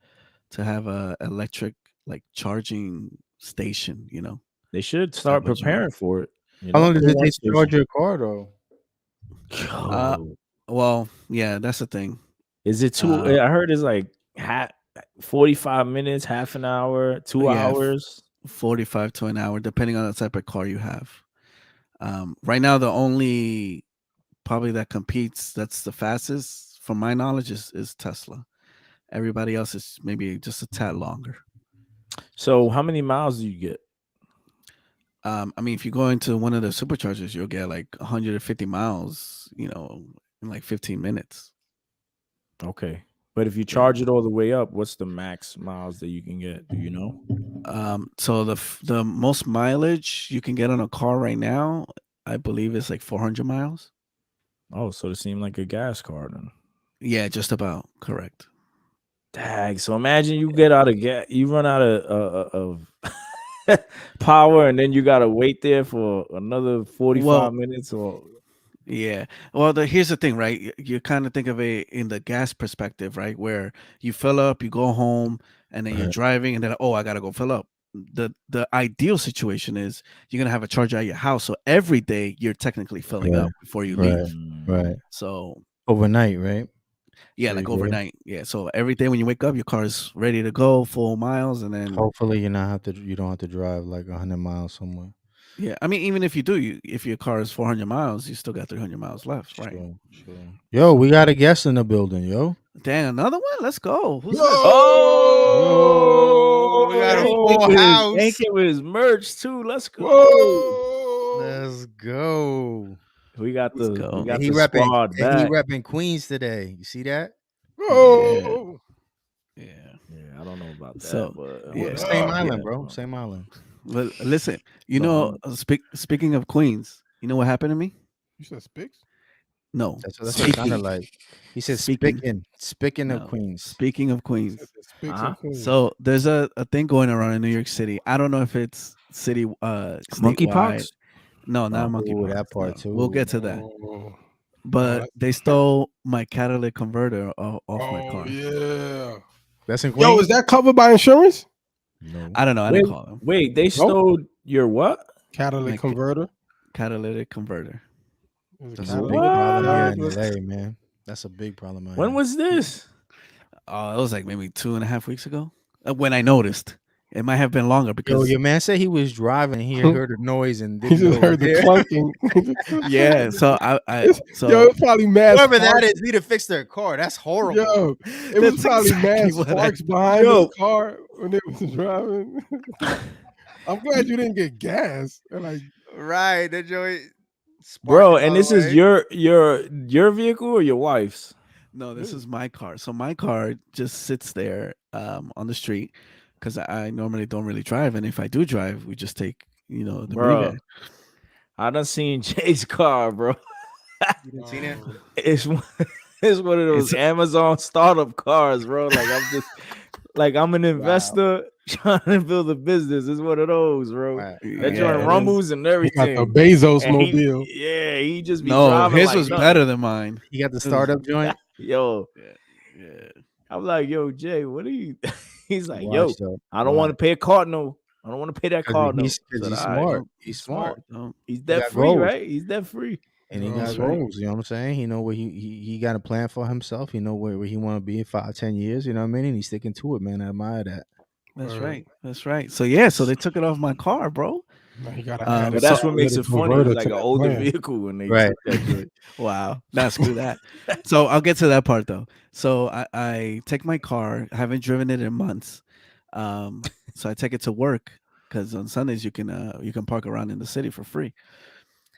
Speaker 8: have a electric like charging station?
Speaker 7: They should start
Speaker 8: Type of joint.
Speaker 7: preparing for it.
Speaker 5: How long does
Speaker 7: Put
Speaker 5: it
Speaker 7: one
Speaker 5: take to charge
Speaker 7: station.
Speaker 5: your car though?
Speaker 8: Well, yeah, that's the thing.
Speaker 7: Is it two? I heard it's like 45 minutes, half an hour, 2 hours.
Speaker 8: 45 to an hour, depending on the type of car you have. Right now, the only probably that competes that's the fastest, from my knowledge, is Tesla. Everybody else is maybe just a tad longer.
Speaker 7: So how many miles do you get?
Speaker 8: I mean, if you go into one of the superchargers, you'll get like 150 miles, in like 15 minutes.
Speaker 7: Okay. But if you charge it all the way up, what's the max miles that you can get? Do you know?
Speaker 8: So the most mileage you can get on a car right now, I believe, is like 400 miles.
Speaker 7: Oh, so it seemed like a gas car then.
Speaker 8: Yeah, just about correct.
Speaker 7: Dang. So imagine you get out of gas, you run out of power, and then you gotta wait there for another 45 minutes or.
Speaker 8: Yeah. Well, here's the thing, right? You kind of think of it in the gas perspective, right? Where you fill up, you go home, and then you're driving, and then I gotta go fill up. The ideal situation is you're gonna have a charger at your house, so every day you're technically filling up before you leave.
Speaker 5: Right.
Speaker 8: So
Speaker 5: overnight, right?
Speaker 8: Yeah, like overnight. Yeah. So every day when you wake up, your car is ready to go, full miles, and then
Speaker 5: hopefully you don't have to drive like 100 miles somewhere.
Speaker 8: Yeah, I mean, even if you do, if your car is 400 miles, you still got 300 miles left, right?
Speaker 5: Sure. Yo, we got a guest in the building, yo.
Speaker 8: Dang, another one? Let's go. Who's this?
Speaker 5: Oh, we got a full house.
Speaker 7: Thank you with his merch too. Let's go.
Speaker 5: Let's go.
Speaker 7: We got the
Speaker 5: he
Speaker 7: squad back.
Speaker 5: He repping Queens today. You see that?
Speaker 8: Oh. Yeah.
Speaker 7: I don't know about that.
Speaker 8: So,
Speaker 7: but
Speaker 5: same island, bro. Same island.
Speaker 8: Well, listen, speaking of Queens, you know what happened to me?
Speaker 9: You said Spicks?
Speaker 8: No.
Speaker 5: That's what it sounded like. He said speaking of Queens.
Speaker 8: Speaking of Queens.
Speaker 9: So
Speaker 8: there's a thing going around in New York City. I don't know if it's city
Speaker 7: MonkeyPox?
Speaker 8: No, not monkeypox.
Speaker 5: That part too.
Speaker 8: We'll get to that. But they stole my catalytic converter off my car.
Speaker 9: Yeah.
Speaker 5: That's in Queens.
Speaker 9: Yo, is that covered by insurance?
Speaker 5: No.
Speaker 8: I don't know. I didn't call them.
Speaker 7: Wait, they stole your what?
Speaker 9: Catalytic converter.
Speaker 8: Catalytic converter.
Speaker 5: That's a big problem here in LA, man. That's a big problem.
Speaker 7: When was this?
Speaker 8: It was like maybe 2.5 weeks ago when I noticed. It might have been longer because
Speaker 5: your man said he was driving and he heard a noise and
Speaker 9: he just heard the clunking.
Speaker 8: Yeah, so
Speaker 9: yo, it's probably mad.
Speaker 5: Whoever that is need to fix their car. That's horrible.
Speaker 9: Yo, it was probably mad sparks behind the car when they was driving. I'm glad you didn't get gas.
Speaker 5: Right, that joint.
Speaker 7: Bro, and this is your vehicle or your wife's?
Speaker 8: No, this is my car. So my car just sits there on the street because I normally don't really drive, and if I do drive, we just take the minivan.
Speaker 7: I done seen Jay's car, bro.
Speaker 5: You done seen it?
Speaker 7: It's one of those Amazon startup cars, bro. Like I'm an investor trying to build a business. It's one of those, bro.
Speaker 5: Right.
Speaker 7: That joint rumbles and everything.
Speaker 9: Got the Bezos mobile.
Speaker 7: He just be driving.
Speaker 8: His was better than mine.
Speaker 5: You got the startup joint?
Speaker 7: Yo.
Speaker 8: Yeah.
Speaker 7: I'm like, yo, Jay, what are you? He's like, I don't want to pay a cardinal. I don't want to pay that cardinal.
Speaker 5: He's smart. He's smart.
Speaker 7: He's debt free, right? He's debt free.
Speaker 5: And he got goals, you know what I'm saying? He know where he got a plan for himself. He know where he want to be in 5-10 years, you know what I mean? And he's sticking to it, man. I admire that.
Speaker 8: That's right. That's right. So so they took it off my car, bro.
Speaker 7: But that's what makes it funny. It's like an older vehicle when they took that.
Speaker 8: Wow. Screw that. So I'll get to that part though. So I take my car. I haven't driven it in months. So I take it to work because on Sundays you can park around in the city for free.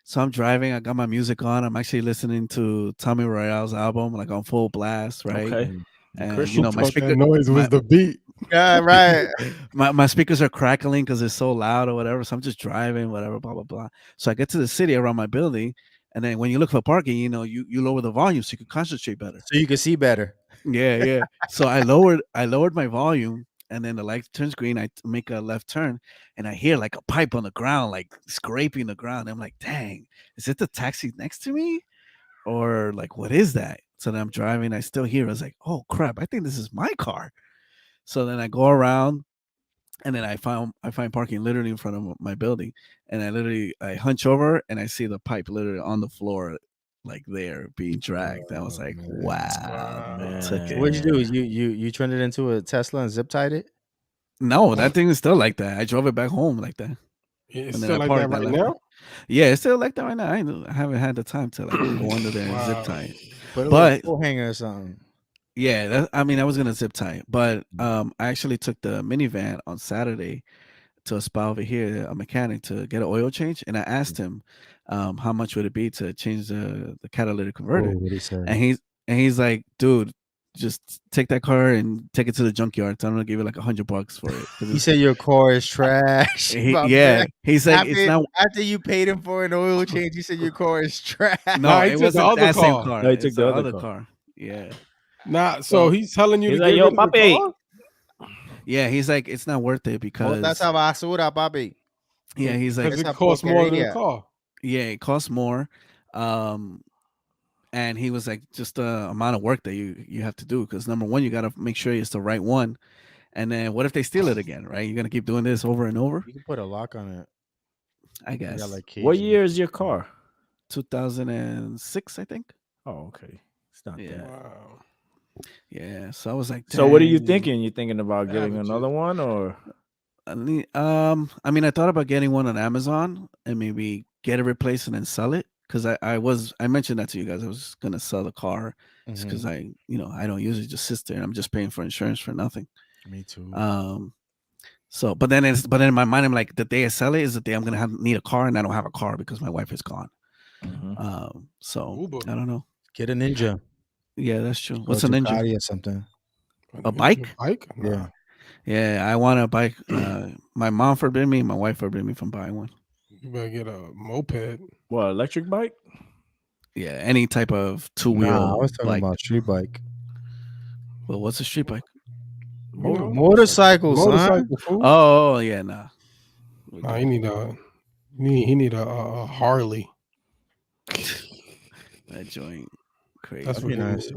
Speaker 8: So I'm driving. I got my music on. I'm actually listening to Tommy Royale's album, like on full blast, right?
Speaker 7: Okay.
Speaker 8: And
Speaker 9: my speaker noise was the beat.
Speaker 5: Yeah, right.
Speaker 8: my speakers are crackling because it's so loud or whatever. So I'm just driving, whatever, blah blah blah. So I get to the city around my building, and then when you look for parking, you lower the volume so you can concentrate better,
Speaker 5: so you can see better.
Speaker 8: Yeah. So I lowered my volume, and then the light turns green. I make a left turn, and I hear like a pipe on the ground, like scraping the ground. I'm like, dang, is it the taxi next to me? or like, what is that? So then I'm driving, I still hear it. I was like, oh crap, I think this is my car. So then I go around, and then I find parking literally in front of my building, and I hunch over and I see the pipe literally on the floor, like there being dragged. I was like, wow, man.
Speaker 5: What'd you do? You turned it into a Tesla and zip tied it?
Speaker 8: No, that thing is still like that. I drove it back home like that.
Speaker 9: It's still like that right now?
Speaker 8: Yeah, it's still like that right now. I haven't had the time to like go under there and zip tie it.
Speaker 5: Put a little coat hanger or something.
Speaker 8: Yeah, I was gonna zip tie it, but I actually took the minivan on Saturday to a spot over here, a mechanic, to get an oil change, and I asked him how much would it be to change the catalytic converter.
Speaker 5: What did he say?
Speaker 8: And he's like, dude, just take that car and take it to the junkyard. So I'm gonna give you like $100 for it.
Speaker 5: He said your car is trash.
Speaker 8: He said it's not.
Speaker 5: After you paid him for an oil change, he said your car is trash.
Speaker 8: No, it wasn't that same car.
Speaker 7: No, he took
Speaker 8: it's
Speaker 7: the
Speaker 8: other
Speaker 7: car.
Speaker 8: car. Yeah.
Speaker 9: Nah, so he's telling you
Speaker 7: He's
Speaker 9: to
Speaker 7: like,
Speaker 9: get
Speaker 7: yo,
Speaker 9: rid of the
Speaker 7: papi.
Speaker 9: car?
Speaker 8: Yeah, he's like, it's not worth it because
Speaker 5: That's how basura, papi.
Speaker 8: yeah, he's like,
Speaker 9: Because it costs more than the car.
Speaker 8: yeah, it costs more. And he was like, just the amount of work that you have to do, because number one, you got to make sure it's the right one, and then what if they steal it again, right? You're gonna keep doing this over and over.
Speaker 5: You can put a lock on it,
Speaker 8: I guess.
Speaker 7: What year is your car?
Speaker 8: 2006, I think.
Speaker 7: Oh, okay. It's not that.
Speaker 9: Wow.
Speaker 8: Yeah, so I was like,
Speaker 7: So what are you
Speaker 8: dang.
Speaker 7: thinking? You thinking about getting another one, or?
Speaker 8: I thought about getting one on Amazon and maybe get it replaced and then sell it, because I mentioned that to you guys. I was gonna sell the car because I don't use it, just sits there and I'm just paying for insurance for nothing.
Speaker 5: Me too.
Speaker 8: So but then in my mind I'm like, the day I sell it is the day I'm gonna need a car, and I don't have a car because my wife is gone. So
Speaker 9: Uber.
Speaker 8: I don't know.
Speaker 5: Get a Ninja.
Speaker 8: Yeah, that's true.
Speaker 5: Or
Speaker 8: What's a Ninja?
Speaker 5: Ducati or something.
Speaker 8: A bike?
Speaker 9: Bike?
Speaker 5: Yeah.
Speaker 8: Yeah, I want a bike. My mom forbid me. My wife forbid me from buying one.
Speaker 9: You better get a moped.
Speaker 7: What, electric bike?
Speaker 8: Yeah, any type of two-wheel.
Speaker 5: Nah, I was talking
Speaker 8: bike.
Speaker 5: about street bike.
Speaker 8: Well, what's a street bike?
Speaker 5: Motorcycles,
Speaker 9: Motorcycle, fool.
Speaker 8: Oh yeah, nah.
Speaker 9: Nah, he need a Harley.
Speaker 8: That joint crazy.
Speaker 9: That's
Speaker 5: That'd be
Speaker 9: what
Speaker 5: nice.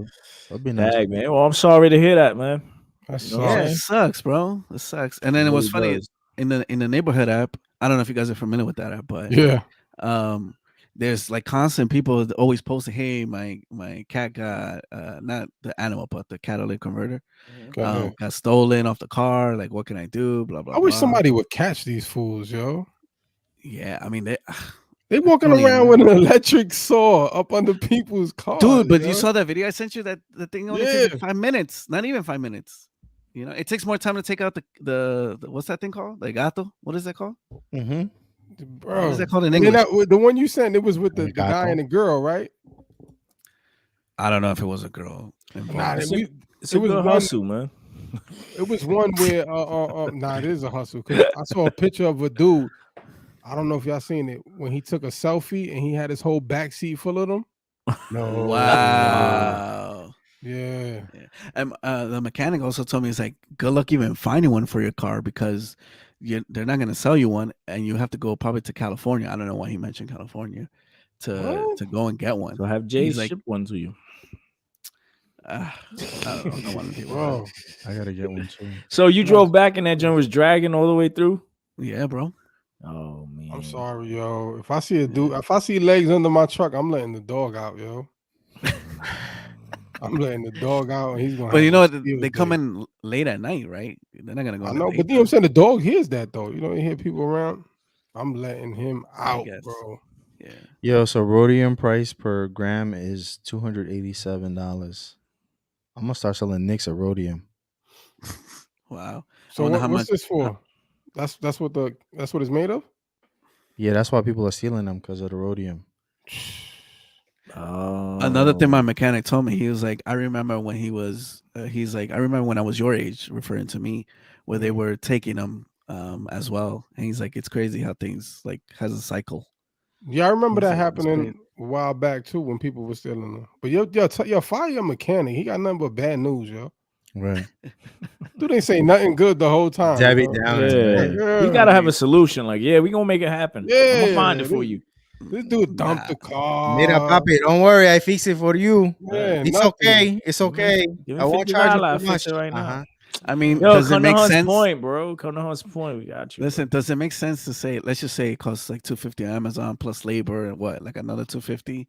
Speaker 5: That'd be nice.
Speaker 7: Dang, man. Well, I'm sorry to hear that, man.
Speaker 9: That's
Speaker 8: Yeah, it sucks, bro. It sucks. And then it was funny in the neighborhood app. I don't know if you guys are familiar with that app, but
Speaker 9: yeah.
Speaker 8: There's like constant people always posting, hey, my cat got not the animal, but the catalytic converter got stolen off the car. Like, what can I do? Blah blah.
Speaker 9: I wish
Speaker 8: blah.
Speaker 9: somebody would catch these fools, yo.
Speaker 8: Yeah, I mean
Speaker 9: they walking around with an electric saw up under people's cars.
Speaker 8: Dude, but
Speaker 9: yo.
Speaker 8: you saw that video I sent you? That the thing only takes like 5 minutes. Not even 5 minutes. You know, it takes more time to take out the what's that thing called? The gato? What is that called?
Speaker 9: Bro,
Speaker 8: what is that called in English?
Speaker 9: The one you sent, it was with the guy and the girl, right?
Speaker 8: I don't know if it was a girl.
Speaker 9: Nah,
Speaker 7: It's
Speaker 9: it
Speaker 7: a
Speaker 9: was
Speaker 7: good
Speaker 9: one
Speaker 7: hustle, man.
Speaker 9: It was one where nah, it is a hustle. 'Cause I saw a picture of a dude. I don't know if y'all seen it when he took a selfie and he had his whole back seat full of them.
Speaker 5: No.
Speaker 8: Wow.
Speaker 9: Yeah.
Speaker 8: And the mechanic also told me, it's like, good luck even finding one for your car, because they're not going to sell you one, and you have to go probably to California. I don't know why he mentioned California to go and get one.
Speaker 7: So have Jay
Speaker 8: like,
Speaker 7: ship one to you.
Speaker 8: I don't know. One people.
Speaker 9: Bro,
Speaker 5: I gotta get one too.
Speaker 7: So you drove back and that joint was dragging all the way through?
Speaker 8: Yeah, bro.
Speaker 7: Oh man.
Speaker 9: I'm sorry, yo. If I see a dude, if I see legs under my truck, I'm letting the dog out, yo. I'm letting the dog out, and he's going.
Speaker 8: But you know, they come in late at night, right? They're not gonna go.
Speaker 9: I know, but you know what I'm saying, the dog hears that though. You know, you hear people around. I'm letting him out, bro.
Speaker 8: Yeah.
Speaker 5: Yo, so rhodium price per gram is $287. I'm gonna start selling nicks of rhodium.
Speaker 8: Wow.
Speaker 9: So what's this for? That's what it's made of.
Speaker 5: Yeah, that's why people are stealing them, because of the rhodium.
Speaker 8: Another thing my mechanic told me, he was like, I remember when he was, he's like, I remember when I was your age, referring to me, where they were taking them as well. And he's like, it's crazy how things like has a cycle.
Speaker 9: Yeah, I remember that happening a while back too, when people were stealing them. But yo, fire your mechanic. He got nothing but bad news, yo.
Speaker 5: Right.
Speaker 9: Dude ain't say nothing good the whole time.
Speaker 5: Dab it
Speaker 9: bro.
Speaker 5: down.
Speaker 7: Yeah. You gotta have a solution. Like, yeah, we gonna make it happen. I'm gonna find it for you.
Speaker 9: This dude dumped the car.
Speaker 5: Mira, papi, don't worry, I fix it for you.
Speaker 9: Man,
Speaker 5: It's
Speaker 9: nothing.
Speaker 5: okay. It's okay.
Speaker 7: Give me
Speaker 5: I won't charge you
Speaker 7: $50.
Speaker 5: too
Speaker 7: I'll fix
Speaker 5: much.
Speaker 7: it right now.
Speaker 8: I mean,
Speaker 7: Yo,
Speaker 8: does it
Speaker 7: come to
Speaker 8: make
Speaker 7: Hunt's
Speaker 8: sense?
Speaker 7: Point, bro. Come to Hunt's Point. We got you.
Speaker 8: Listen, does it make sense to say? Let's just say it costs like $250 on Amazon plus labor and what, like another $250.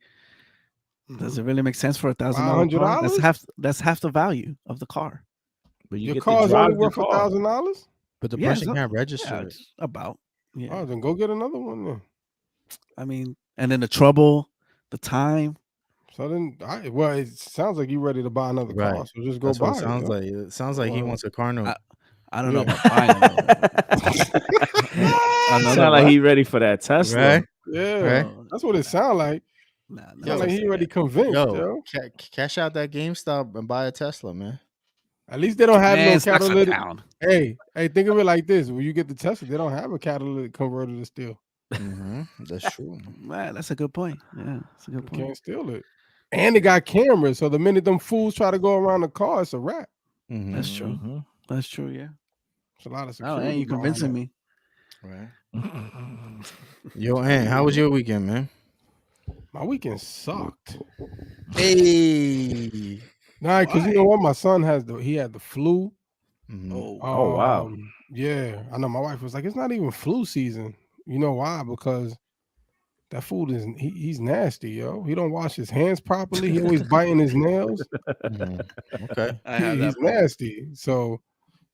Speaker 8: Does it really make sense for $1,000 car? That's half the value of the car.
Speaker 7: But you
Speaker 9: Your
Speaker 7: get
Speaker 9: car's
Speaker 7: to drive
Speaker 9: only worth $1,000.
Speaker 5: But the
Speaker 8: Yeah,
Speaker 5: person
Speaker 8: it's
Speaker 5: can't register
Speaker 8: Yeah,
Speaker 5: it.
Speaker 8: it's about. Yeah.
Speaker 9: Oh, then go get another one then.
Speaker 8: I mean, and then the trouble, the time.
Speaker 9: So then, well, it sounds like you ready to buy another car.
Speaker 5: Right.
Speaker 9: So just go
Speaker 5: That's
Speaker 9: buy
Speaker 5: what it sounds
Speaker 9: it.
Speaker 5: like. It sounds like he wants a car note.
Speaker 8: I don't know about buying it.
Speaker 7: Sound like he ready for that Tesla.
Speaker 5: Right?
Speaker 9: Yeah,
Speaker 5: Right?
Speaker 9: that's what it sounds like. Sound like he already convinced, yo.
Speaker 5: Cash out that GameStop and buy a Tesla, man.
Speaker 9: At least they don't have no
Speaker 8: stocks are
Speaker 9: catalytic.
Speaker 8: down.
Speaker 9: Hey, think of it like this: when you get the Tesla, they don't have a catalytic converter to steal.
Speaker 5: That's true.
Speaker 8: Man, that's a good point. Yeah, that's a good
Speaker 9: You
Speaker 8: point.
Speaker 9: can't steal it. And they got cameras, so the minute them fools try to go around the car, it's a wrap.
Speaker 8: That's true. That's true. Yeah.
Speaker 9: It's a lot of
Speaker 8: Oh,
Speaker 9: security.
Speaker 8: and you convincing me.
Speaker 5: Right. Yo, Ant, how was your weekend, man?
Speaker 9: My weekend sucked.
Speaker 5: Hey.
Speaker 9: Nah, because you know what? My son had the flu.
Speaker 7: Oh, wow.
Speaker 9: Yeah, I know. My wife was like, "It's not even flu season." You know why? Because that food he's nasty, yo. He don't wash his hands properly. He always biting his nails.
Speaker 5: Okay.
Speaker 9: He's nasty. So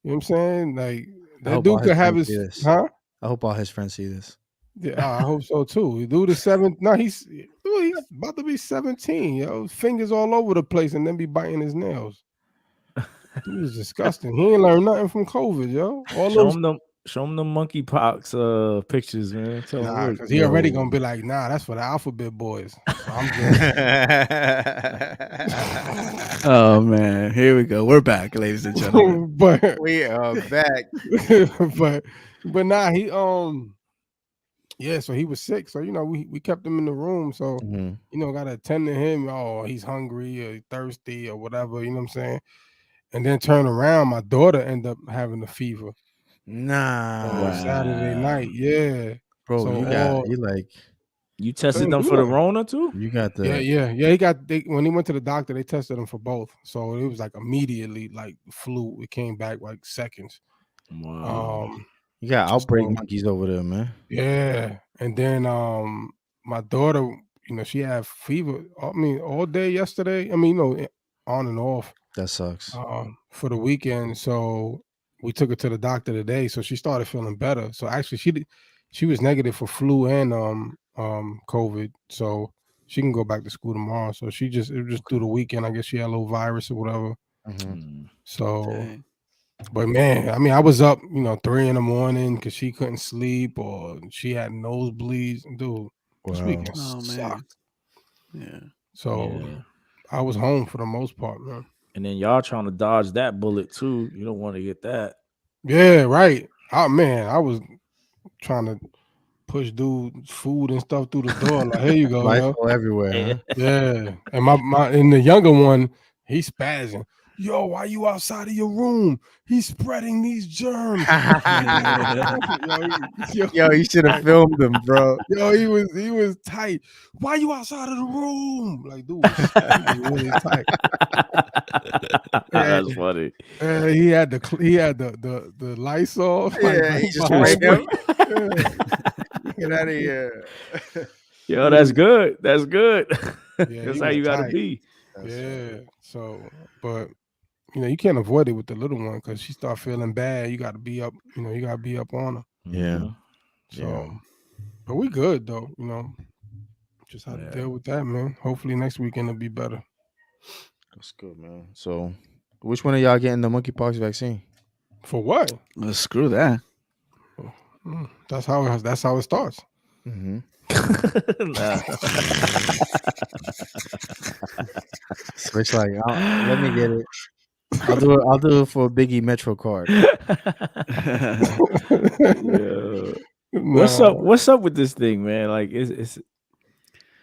Speaker 9: you know what I'm saying? Like
Speaker 5: I hope
Speaker 9: that
Speaker 5: all
Speaker 9: dude could have
Speaker 5: friends
Speaker 9: his
Speaker 5: see this.
Speaker 9: huh?
Speaker 5: I hope all his friends see this.
Speaker 9: Yeah, I hope so too. Dude is 7. No, he's about to be 17, yo. Fingers all over the place and then be biting his nails. He was disgusting. He ain't learned nothing from COVID, yo.
Speaker 7: Show him the MonkeyPox pictures, man. Tell him
Speaker 9: because he already gonna be like, nah, that's for the alphabet boys. So I'm good.
Speaker 8: Oh man, here we go. We're back, ladies and gentlemen.
Speaker 9: But
Speaker 5: we are back.
Speaker 9: but nah, he yeah, so he was sick. So we kept him in the room. So gotta attend to him. Oh, he's hungry or thirsty or whatever, you know what I'm saying? And then turn around, my daughter ended up having a fever.
Speaker 5: Nah.
Speaker 9: Saturday night, yeah.
Speaker 5: Bro,
Speaker 9: So
Speaker 7: you tested them for the Rona too?
Speaker 5: You got the
Speaker 9: Yeah. When he went to the doctor, they tested him for both. So it was like immediately like flu. It came back like seconds.
Speaker 7: Wow.
Speaker 5: You got outbreak monkeys over there, man.
Speaker 9: Yeah. And then my daughter, she had fever. I mean, all day yesterday. I mean, on and off.
Speaker 5: That sucks.
Speaker 9: For the weekend. So we took her to the doctor today. So she started feeling better. So actually she was negative for flu and COVID. So she can go back to school tomorrow. So it was just through the weekend. I guess she had a little virus or whatever. So but man, I mean, I was up, 3 a.m. because she couldn't sleep or she had nosebleeds. Dude, this weekend sucked.
Speaker 8: Yeah.
Speaker 9: So I was home for the most part, man.
Speaker 7: And then y'all trying to dodge that bullet too. You don't want to get that.
Speaker 9: Yeah, right. Oh man, I was trying to push dude's food and stuff through the door. Like, here you go,
Speaker 5: Life everywhere. Huh?
Speaker 9: Yeah. And and the younger one, he's spazzing. Yo, why you outside of your room? He's spreading these germs.
Speaker 5: Yo, you should have filmed him, bro.
Speaker 9: Yo, he was tight. Why you outside of the room? Like, dude, he was really tight.
Speaker 7: That's funny.
Speaker 9: He had the Lysol.
Speaker 5: Yeah, he just sprayed him. Get out of here.
Speaker 7: Yo, that's good. That's good.
Speaker 9: Yeah,
Speaker 7: that's how you gotta be.
Speaker 9: Yeah. So, but you can't avoid it with the little one because she start feeling bad. You got to be up. You got to be up on her.
Speaker 5: Yeah.
Speaker 9: So, but we good though. Just have to deal with that, man. Hopefully next weekend will be better.
Speaker 5: That's good, man. So, which one of y'all getting the monkeypox vaccine?
Speaker 9: For what?
Speaker 8: Well, screw that.
Speaker 9: That's how it starts.
Speaker 5: Switch like, let me get it. I'll do it for a Biggie Metro card.
Speaker 7: What's up with this thing, man? Like, it's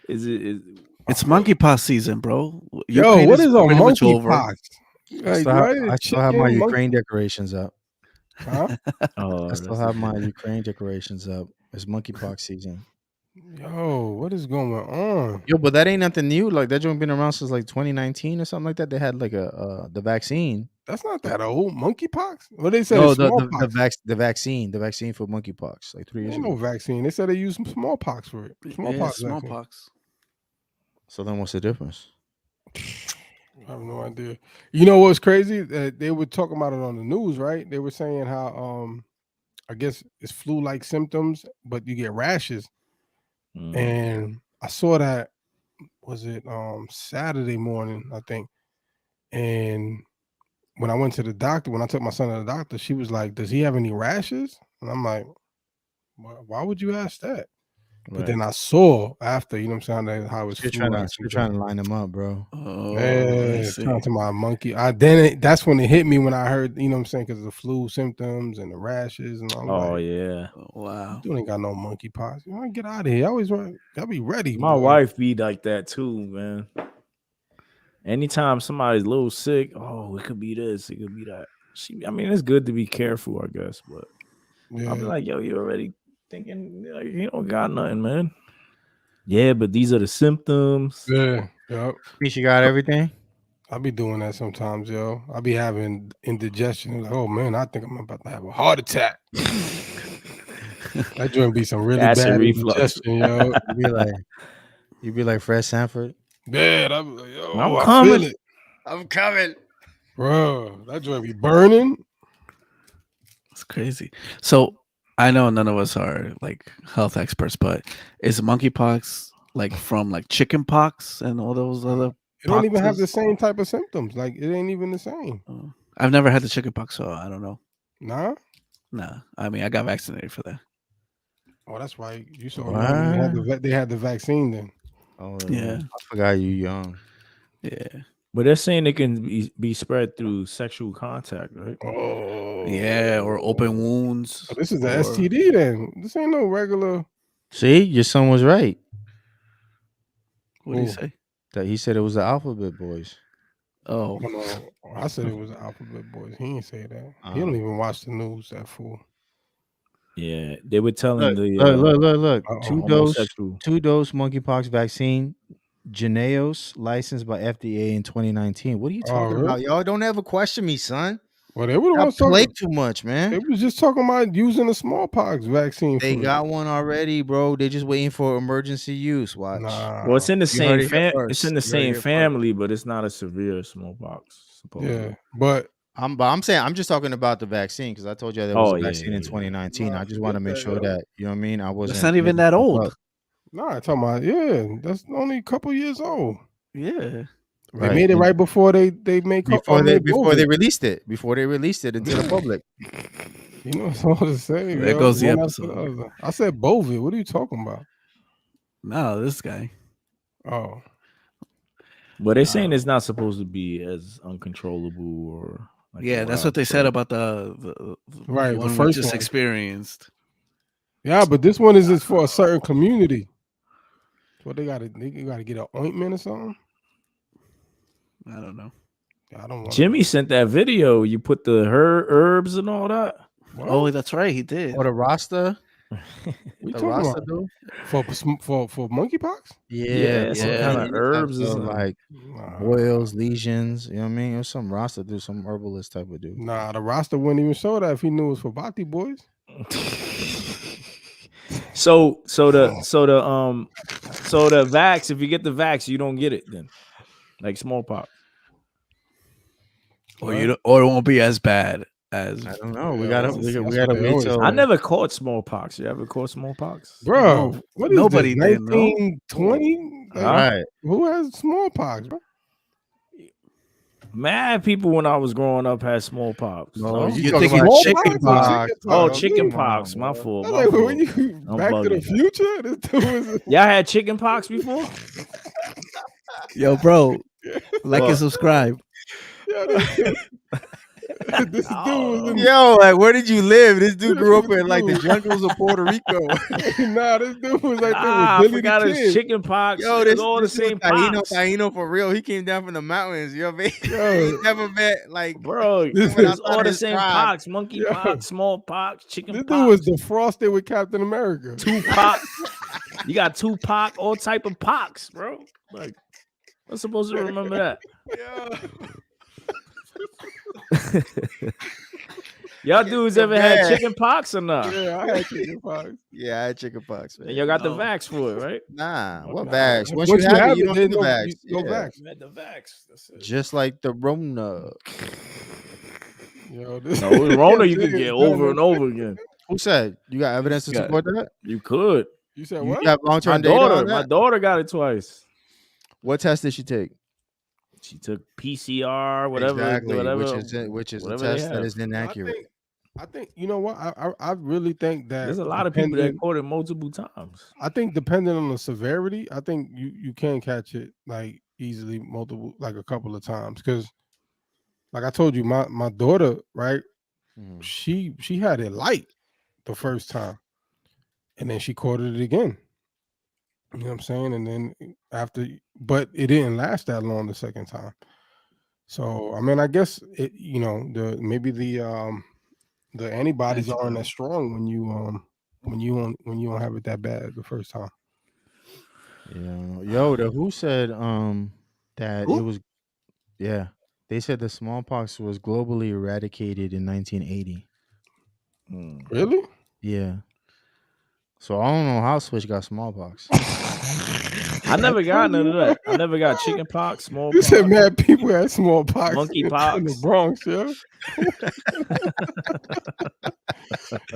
Speaker 8: monkeypox season, bro.
Speaker 9: Yo, what is a monkeypox?
Speaker 5: I still have my Ukraine decorations up.
Speaker 9: Huh?
Speaker 5: I still have my Ukraine decorations up. It's monkeypox season.
Speaker 9: Yo, what is going on?
Speaker 5: Yo, but that ain't nothing new. Like that joint been around since like 2019 or something like that. They had like the vaccine.
Speaker 9: That's not that old. Monkeypox? What they said?
Speaker 5: No,
Speaker 9: It's smallpox.
Speaker 5: the vaccine for monkeypox like 3 years
Speaker 9: Ain't
Speaker 5: ago.
Speaker 9: no vaccine. They said they used smallpox for it. Smallpox.
Speaker 8: Smallpox.
Speaker 5: So then, what's the difference?
Speaker 9: I have no idea. You know what's crazy? They were talking about it on the news, right? They were saying how I guess it's flu-like symptoms, but you get rashes. And I saw that, was it Saturday morning, I think. And when I went to the doctor, when I took my son to the doctor, she was like, "Does he have any rashes?" And I'm like, "Why would you ask that?" But then I saw after, you know what I'm saying, how it's
Speaker 5: You're trying to line them up, bro.
Speaker 8: Oh,
Speaker 9: yeah, trying to my monkey. That's when it hit me when I heard, you know what I'm saying, because of the flu symptoms and the rashes and all.
Speaker 7: Oh
Speaker 9: like,
Speaker 7: yeah.
Speaker 8: Wow.
Speaker 9: You ain't got no monkeypox. You want to get out of here. I always want. Gotta be ready.
Speaker 7: My
Speaker 9: boy.
Speaker 7: wife be like that too, man. Anytime somebody's a little sick, oh, it could be this, it could be that. I mean, it's good to be careful, I guess, but I'll be like, yo, you already thinking like, you don't got nothing, man. Yeah, but these are the symptoms.
Speaker 9: Yeah. Yep.
Speaker 5: You got everything.
Speaker 9: I be doing that sometimes, yo. I be having indigestion. Like, oh man, I think I'm about to have a heart attack. That joint be some really
Speaker 7: Acid
Speaker 9: bad
Speaker 7: reflux.
Speaker 9: indigestion, yo.
Speaker 5: You be like Fred Sanford.
Speaker 9: Yeah, I'm like, yo,
Speaker 7: I'm
Speaker 9: I
Speaker 7: coming.
Speaker 9: feel it.
Speaker 5: I'm coming,
Speaker 9: bro. That joint be burning.
Speaker 8: It's crazy. So I know none of us are like health experts, but is monkeypox like from like chicken pox and all those other?
Speaker 9: It don't even have the same type of symptoms. Like it ain't even the same.
Speaker 8: I've never had the chicken pox, so I don't know.
Speaker 9: Nah.
Speaker 8: I mean, I got vaccinated for that.
Speaker 9: Oh, that's right. You saw they had the vaccine then.
Speaker 5: Oh
Speaker 8: yeah.
Speaker 5: I forgot you young.
Speaker 8: Yeah.
Speaker 7: But they're saying it can be spread through sexual contact, right?
Speaker 9: Oh.
Speaker 8: Yeah, or open wounds.
Speaker 9: Oh, this is the STD then. This ain't no regular.
Speaker 5: See, your son was right.
Speaker 8: What do you say?
Speaker 5: That he said it was the Alphabet Boys.
Speaker 8: Oh.
Speaker 9: No, I said it was the Alphabet Boys. He didn't say that. He don't even watch the news, that fool.
Speaker 7: Yeah, they were telling
Speaker 5: Look.
Speaker 7: homosexual.
Speaker 5: Two-dose monkeypox vaccine, Jynneos, licensed by FDA in 2019. What are you talking about? Y'all don't ever question me, son.
Speaker 9: Well, they would
Speaker 5: play too much, man.
Speaker 9: They was just talking about using the smallpox vaccine.
Speaker 5: They got one already, bro. They just waiting for emergency use. Watch.
Speaker 7: Well, it's in the same it's in the same family, but it's not a severe smallpox. Supposedly.
Speaker 9: Yeah, but
Speaker 5: I'm saying I'm just talking about the vaccine because I told you there was a vaccine in 2019. I just want to make sure that you know what I mean. I wasn't.
Speaker 8: It's not even that old.
Speaker 9: Nah, I'm talking about that's only a couple years old.
Speaker 8: Yeah.
Speaker 9: They made it right before they made
Speaker 5: before they released it into the public.
Speaker 9: You know what I'm to say?
Speaker 8: There goes the episode.
Speaker 9: I said Bovid. What are you talking about?
Speaker 8: No, this guy.
Speaker 9: Oh,
Speaker 7: but they're saying it's not supposed to be as uncontrollable or. Like
Speaker 8: that's what they said about the
Speaker 9: right
Speaker 8: one
Speaker 9: the first
Speaker 8: we just
Speaker 9: one.
Speaker 8: experienced.
Speaker 9: Yeah, but this one is just for a certain community. What they gotta get an ointment or something.
Speaker 8: I don't know.
Speaker 9: I don't want.
Speaker 7: Jimmy sent that video. You put the herbs and all that.
Speaker 9: What?
Speaker 8: Oh, that's right. He did.
Speaker 5: Or the Rasta.
Speaker 9: The Rasta do for monkeypox.
Speaker 7: Yeah, some kind of herbs or
Speaker 5: like boils, lesions. You know what I mean? It was some Rasta do, some herbalist type of dude.
Speaker 9: Nah, the Rasta wouldn't even show that if he knew it was for Bhakti boys.
Speaker 7: So the vax, if you get the vax, you don't get it then, like smallpox.
Speaker 8: Or it won't be as bad as
Speaker 5: I don't know. We gotta wait till.
Speaker 7: I never caught smallpox. You ever caught smallpox,
Speaker 9: bro?
Speaker 8: No,
Speaker 9: what is
Speaker 8: nobody
Speaker 9: this,
Speaker 8: did.
Speaker 9: 1920?
Speaker 5: All right.
Speaker 9: Who has smallpox, bro?
Speaker 7: Mad people when I was growing up had smallpox.
Speaker 5: No,
Speaker 8: you thinking
Speaker 5: chickenpox?
Speaker 7: Oh, chickenpox. My fault.
Speaker 9: I was like, when you Back to the Future, this dude was.
Speaker 7: Y'all had chickenpox before?
Speaker 8: Yo, bro, like and subscribe.
Speaker 9: This dude was in,
Speaker 5: Yo, like where did you live? This dude grew up in like the jungles of Puerto Rico.
Speaker 9: Nah, this dude was like
Speaker 7: I forgot his chickenpox.
Speaker 5: Yo, this
Speaker 7: all the same pox.
Speaker 5: Taino for real. He came down from the mountains. You know what I mean? Yo, he never met like
Speaker 7: bro. It's all the same pox: monkeypox, smallpox, chickenpox.
Speaker 9: This dude was defrosted with Captain America.
Speaker 7: Tupac. You got Tupac, all type of pox, bro. Like, I'm supposed to remember that. Y'all dudes ever had chicken pox or not?
Speaker 9: Yeah, I had chicken pox.
Speaker 5: Yeah, I had chicken pox, man.
Speaker 7: And y'all got the vax for it, right?
Speaker 5: Nah, what
Speaker 7: Okay.
Speaker 5: vax? Once you have it, you don't need the vax.
Speaker 9: No vax.
Speaker 7: You had the vax. That's it.
Speaker 5: Just like the Rona.
Speaker 9: Yo,
Speaker 7: No, Rona you could get over and over again.
Speaker 5: Who said? You got evidence to support that?
Speaker 7: You could.
Speaker 9: You said
Speaker 5: You
Speaker 9: what?
Speaker 5: got long-term data on that?
Speaker 7: My daughter got it twice.
Speaker 5: What test did she take?
Speaker 7: She took PCR, whatever.
Speaker 5: Exactly,
Speaker 7: whatever,
Speaker 5: which is a
Speaker 7: whatever
Speaker 5: test that is inaccurate.
Speaker 9: I think you know what? I really think that
Speaker 7: there's a lot of people that caught it multiple times.
Speaker 9: I think depending on the severity, I think you can catch it like easily like a couple of times because, like I told you, my daughter, right? She had it light the first time, and then she caught it again. You know what I'm saying? And then after, but it didn't last that long the second time. So I mean, I guess it, maybe the antibodies aren't as strong when you don't have it that bad the first time.
Speaker 5: Yeah, yo, the WHO said that it was, yeah, they said the smallpox was globally eradicated in 1980.
Speaker 9: Really?
Speaker 5: Yeah. So I don't know how Switch got smallpox.
Speaker 7: I never got none of that. I never got chicken pox, smallpox.
Speaker 9: You said mad people had smallpox.
Speaker 7: MonkeyPox
Speaker 9: in the Bronx, yeah.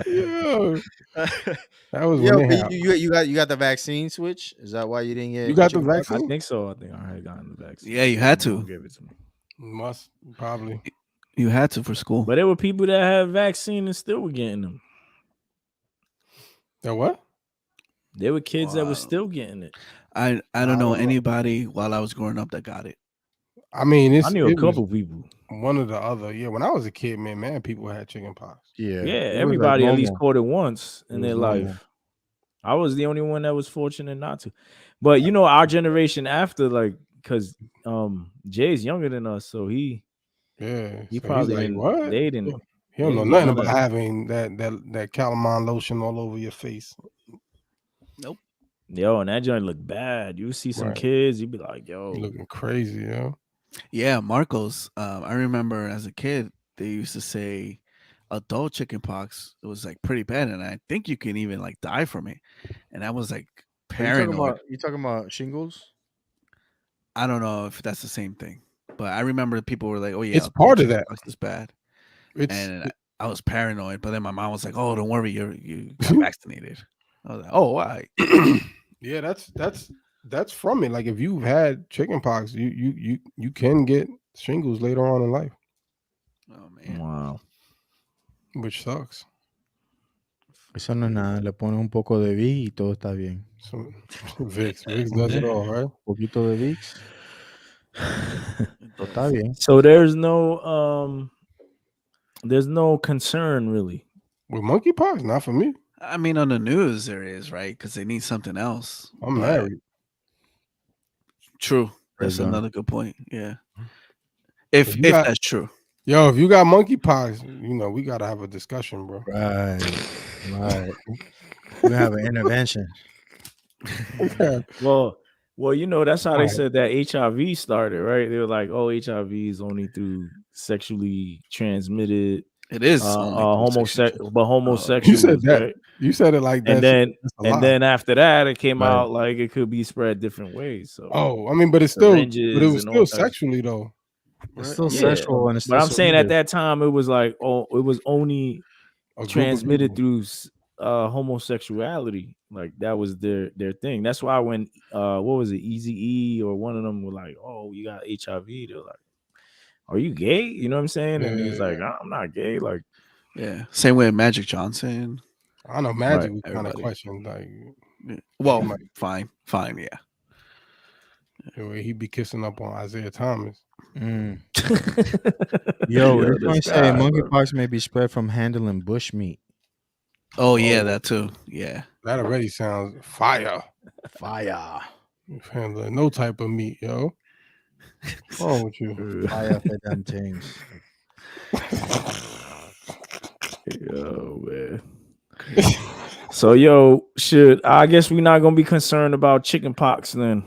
Speaker 9: Yo. That was
Speaker 5: you got the vaccine, Switch? Is that why you didn't get?
Speaker 9: You got the vaccine?
Speaker 7: I think so. I think I had gotten the vaccine.
Speaker 8: Yeah, you had to.
Speaker 7: Give it to me.
Speaker 9: Must probably.
Speaker 8: You had to for school.
Speaker 7: But there were people that had vaccine and still were getting them.
Speaker 9: The what?
Speaker 7: There were kids that were still getting it.
Speaker 8: I don't know anybody while I was growing up that got it.
Speaker 9: I mean,
Speaker 7: I knew a couple people.
Speaker 9: One or the other. Yeah, when I was a kid, man, people had chicken pox.
Speaker 5: Yeah,
Speaker 7: everybody at least caught it once in their life. I was the only one that was fortunate not to. But you know, our generation after, like, because Jay's younger than us, so he probably
Speaker 9: like, what?
Speaker 7: They didn't.
Speaker 9: He don't know nothing about having that calamine lotion all over your face.
Speaker 8: Nope.
Speaker 7: Yo, and that joint look bad. You see some kids, you be like, yo,
Speaker 9: you looking crazy, yo.
Speaker 8: Yeah, Marcos. I remember as a kid, they used to say adult chickenpox. It was like pretty bad, and I think you can even like die from it. And I was like paranoid.
Speaker 5: You talking about shingles?
Speaker 8: I don't know if that's the same thing, but I remember people were like, "Oh yeah,
Speaker 9: it's part of that.
Speaker 8: It's bad." And I was paranoid, but then my mom was like, "Oh, don't worry, you got vaccinated." I was like, "Oh, why?"
Speaker 9: Yeah, that's from it. Like if you've had chickenpox, you can get shingles later on in life.
Speaker 8: Oh man,
Speaker 7: wow,
Speaker 9: which sucks.
Speaker 5: Eso no es nada. Le pones un poco de Vicks y todo está bien.
Speaker 9: So, Vicks does it all, right?
Speaker 5: Un poquito de Vicks. Todo está bien.
Speaker 7: So there's no concern really
Speaker 9: with monkeypox. Not for me.
Speaker 8: I mean, on the news there is, right? Because they need something else.
Speaker 9: I'm married.
Speaker 8: True. That's another good point. Yeah. If that's true.
Speaker 9: Yo, if you got monkeypox, we gotta have a discussion, bro.
Speaker 5: Right. We have an intervention.
Speaker 7: Well, that's how they said that HIV started, right? They were like, "Oh, HIV is only through sexually transmitted."
Speaker 8: It is
Speaker 7: homosexual, but homosexual.
Speaker 9: You said that.
Speaker 7: Right?
Speaker 9: You said it like that.
Speaker 7: And then after that, it came out like it could be spread different ways. So,
Speaker 9: I mean, but it was still sexually though.
Speaker 5: It's still sexual, and it's
Speaker 7: but I'm saying at that time it was like, it was only transmitted through homosexuality. Like that was their thing. That's why when what was it, Eazy-E or one of them were like, "Oh, you got HIV," they're like, "Are you gay?" You know what I'm saying? And he's like, "I'm not gay." Like,
Speaker 8: yeah, same way Magic Johnson.
Speaker 9: I know Magic was kind of questioned, like,
Speaker 8: well, fine, yeah.
Speaker 9: The way he be kissing up on Isaiah Thomas.
Speaker 5: Yo, they're say monkeypox may be spread from handling bush meat.
Speaker 8: Oh yeah, that too. Yeah,
Speaker 9: that already sounds fire. Handling no type of meat, yo. What's wrong with you?
Speaker 5: Fire for them things.
Speaker 7: Yo, man. So I guess we're not gonna be concerned about chicken pox then.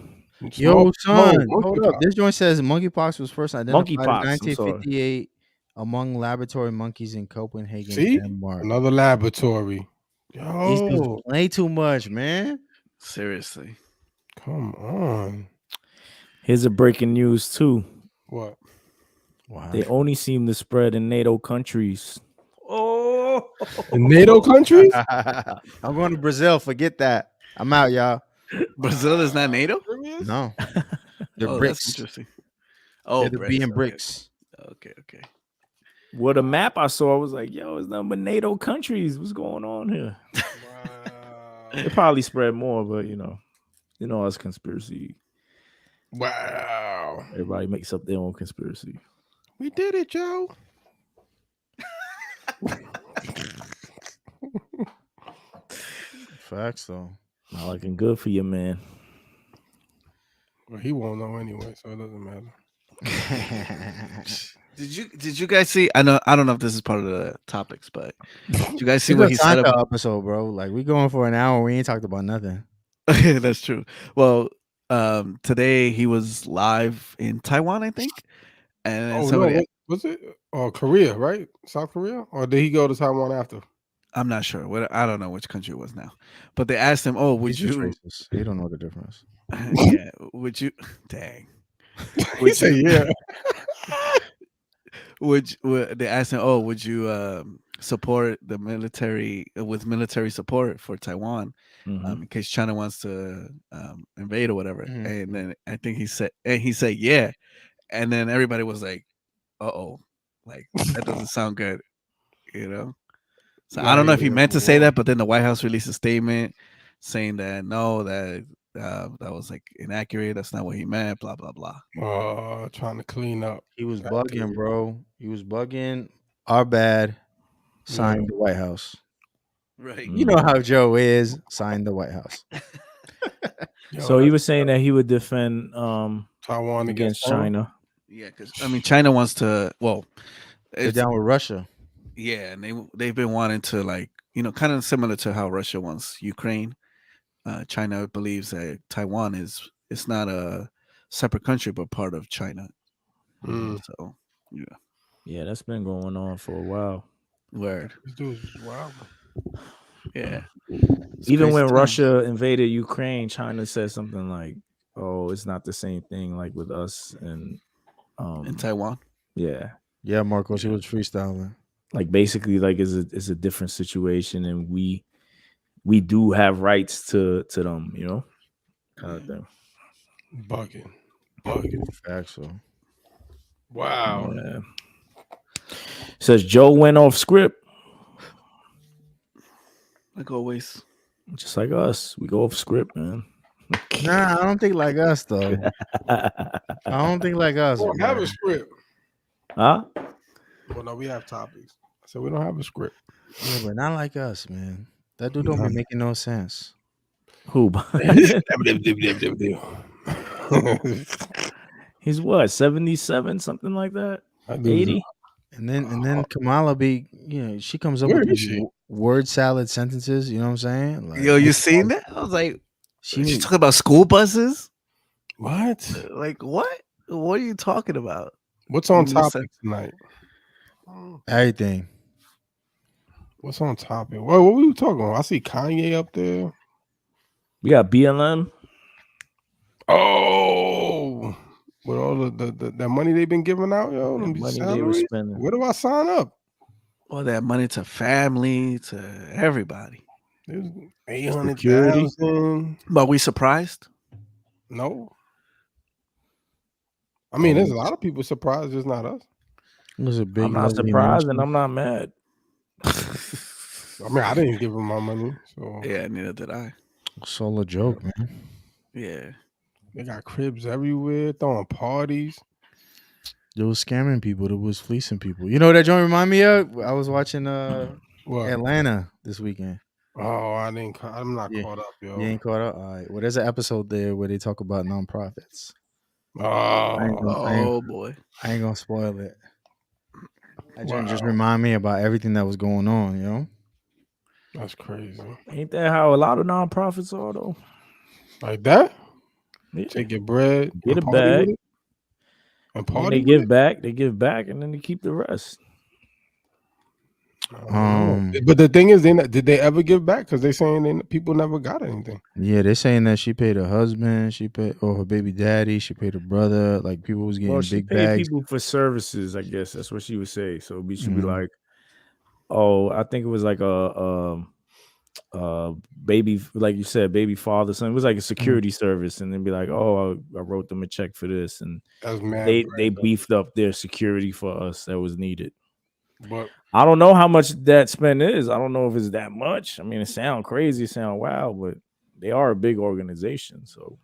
Speaker 5: Yo, son, hold up. This joint says monkeypox was first identified in
Speaker 7: Monkeypox,
Speaker 5: 1958 among laboratory monkeys in Copenhagen,
Speaker 9: See?
Speaker 5: Denmark.
Speaker 9: Another laboratory.
Speaker 5: These dudes play too much, man.
Speaker 8: Seriously.
Speaker 9: Come on.
Speaker 7: Here's a breaking news too.
Speaker 9: What?
Speaker 5: Wow.
Speaker 7: They only seem to spread in NATO countries.
Speaker 9: Oh, in NATO countries?
Speaker 5: I'm going to Brazil. Forget that. I'm out, y'all.
Speaker 8: Brazil is not NATO?
Speaker 5: No. They're
Speaker 8: Oh,
Speaker 5: BRICS.
Speaker 8: that's interesting. Oh,
Speaker 5: they're the B and BRICS.
Speaker 8: Okay.
Speaker 7: What a map I saw, I was like, yo, it's nothing but NATO countries. What's going on here?
Speaker 9: Wow.
Speaker 7: It probably spread more, but you know, us conspiracy.
Speaker 9: Wow.
Speaker 7: Everybody makes up their own conspiracy.
Speaker 9: We did it, Joe.
Speaker 5: Facts, though.
Speaker 7: Not looking good for you, man.
Speaker 9: Well, he won't know anyway, so it doesn't matter.
Speaker 8: Did you guys see? I don't know if this is part of the topics, but did you guys see what he said
Speaker 5: about episode, bro? Like we going for an hour, we ain't talked about nothing.
Speaker 8: That's true. Well, today he was live in Taiwan, I think. And
Speaker 9: was it? Oh, Korea, right? South Korea, or did he go to Taiwan after?
Speaker 8: I'm not sure. I don't know which country it was now. But they asked him, "Oh, would you?"
Speaker 5: You don't know the difference.
Speaker 8: Yeah. Would you? Dang.
Speaker 9: He said, "Yeah."
Speaker 8: They asked him, "Oh, would you support the military with military support for Taiwan in case China wants to invade or whatever?" And then I think he said, "Yeah," and then everybody was like, "Uh-oh, like that doesn't sound good," you know. So I don't know if he meant to say that, but then the White House released a statement saying that no, that was like inaccurate. That's not what he meant. Blah blah blah.
Speaker 9: Trying to clean up.
Speaker 5: He was bugging, bro. He was bugging. Our bad. Signed the White House.
Speaker 8: Right.
Speaker 5: You know how Joe is. Signed the White House.
Speaker 7: So he was saying that he would defend
Speaker 9: Taiwan
Speaker 7: against China.
Speaker 8: Yeah, because I mean, China wants to. Well,
Speaker 5: they're down with Russia.
Speaker 8: Yeah, and they've been wanting to, like, kind of similar to how Russia wants Ukraine. China believes that Taiwan it's not a separate country but part of China. So
Speaker 7: yeah, that's been going on for a while.
Speaker 8: Word.
Speaker 9: Wow.
Speaker 8: Yeah.
Speaker 7: Even when Russia invaded Ukraine, China said something like, "Oh, it's not the same thing like with us and
Speaker 8: in Taiwan."
Speaker 5: Yeah, Marcos, he was freestyling.
Speaker 7: Like basically, like it's a different situation, and we do have rights to them, kind of thing.
Speaker 9: Bugging.
Speaker 5: Facts, so.
Speaker 9: Wow.
Speaker 7: Yeah. Says Joe went off script.
Speaker 8: Like always.
Speaker 7: Just like us. We go off script, man.
Speaker 5: Nah, I don't think like us, though. I don't think like us.
Speaker 9: We don't have a script.
Speaker 7: Huh?
Speaker 9: Well, no, we have topics. So we don't have a script.
Speaker 5: Yeah, but not like us, man. That dude don't be making no sense.
Speaker 7: Who? He's what, 77, something like that? 80?
Speaker 5: And then Kamala be, she comes up with these word salad sentences, you know what I'm saying? Like,
Speaker 8: yo, you seen that? I was like, she's talking about school buses?
Speaker 9: What?
Speaker 8: Like, what? What are you talking about?
Speaker 9: What's on topic tonight?
Speaker 5: Everything.
Speaker 9: What's on topic? What were we talking about? I see Kanye up there.
Speaker 7: We got BLM.
Speaker 9: Oh, with all the money they've been giving out, yo,
Speaker 7: money they were spending.
Speaker 9: Where do I sign up?
Speaker 8: All that money to family, to everybody.
Speaker 9: There's 800,000.
Speaker 8: But we surprised?
Speaker 9: No. I mean, there's a lot of people surprised, just not us.
Speaker 5: It was a big.
Speaker 7: I'm not surprised, and I'm not mad.
Speaker 9: I mean, I didn't give him my money, so
Speaker 8: yeah, neither did I.
Speaker 5: It's all a joke, man.
Speaker 8: Yeah,
Speaker 9: they got cribs everywhere, throwing parties.
Speaker 5: They was scamming people. They was fleecing people. You know what that joint remind me of? I was watching Atlanta this weekend.
Speaker 9: Oh, I'm not caught up, yo.
Speaker 5: You ain't caught up? All right. Well, there's an episode there where they talk about nonprofits.
Speaker 8: Oh boy.
Speaker 5: I ain't gonna spoil it. That joint just remind me about everything that was going on,
Speaker 9: That's crazy.
Speaker 7: Ain't that how a lot of nonprofits are though?
Speaker 9: Like that?
Speaker 7: Yeah.
Speaker 9: Take your bread,
Speaker 7: get
Speaker 9: and
Speaker 7: a
Speaker 9: party
Speaker 7: bag,
Speaker 9: with it, and
Speaker 7: and
Speaker 9: party
Speaker 7: they
Speaker 9: with
Speaker 7: give back, and then they keep the rest.
Speaker 9: But the thing is, did they ever give back? Because they saying people never got anything.
Speaker 5: Yeah, they're saying that she paid her husband, she paid her baby daddy, she paid her brother. Like people was getting
Speaker 7: she
Speaker 5: big
Speaker 7: paid
Speaker 5: bags.
Speaker 7: people for services. I guess that's what she would say. So we should be like, oh, I think it was like a baby, like you said, baby father, son. It was like a security service, and then be like, oh, I wrote them a check for this, and they beefed up their security for us that was needed.
Speaker 9: But
Speaker 7: I don't know how much that spend is. I don't know if it's that much. I mean, it sound crazy, it sound wild, but they are a big organization. So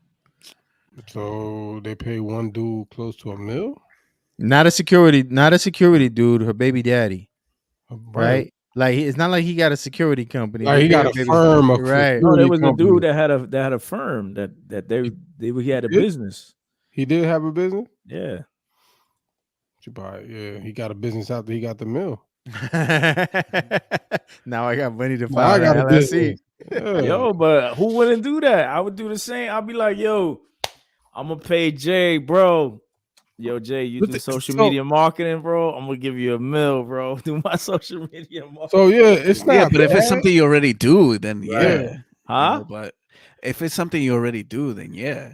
Speaker 9: they pay one dude close to $1 million?
Speaker 5: Not a security dude, her baby daddy. Right? Like it's not like he got a security company.
Speaker 9: Like he got a firm,
Speaker 5: right?
Speaker 7: No, there was a dude that had a firm that he had a business.
Speaker 9: He did have a business.
Speaker 7: Yeah.
Speaker 9: Yeah, he got a business after he got the mill.
Speaker 5: Now I got money to
Speaker 9: Now I got a business.
Speaker 7: Yeah. Yo, but who wouldn't do that? I would do the same. I'll be like, yo, I'm gonna pay Jay, bro. Yo, Jay, you do social media marketing, bro. I'm gonna give you $1 million, bro. Do my social media marketing.
Speaker 9: So yeah, it's not.
Speaker 8: Yeah, but if it's something you already do, then yeah.
Speaker 7: Huh?
Speaker 8: You know, but if it's something you already do, then yeah.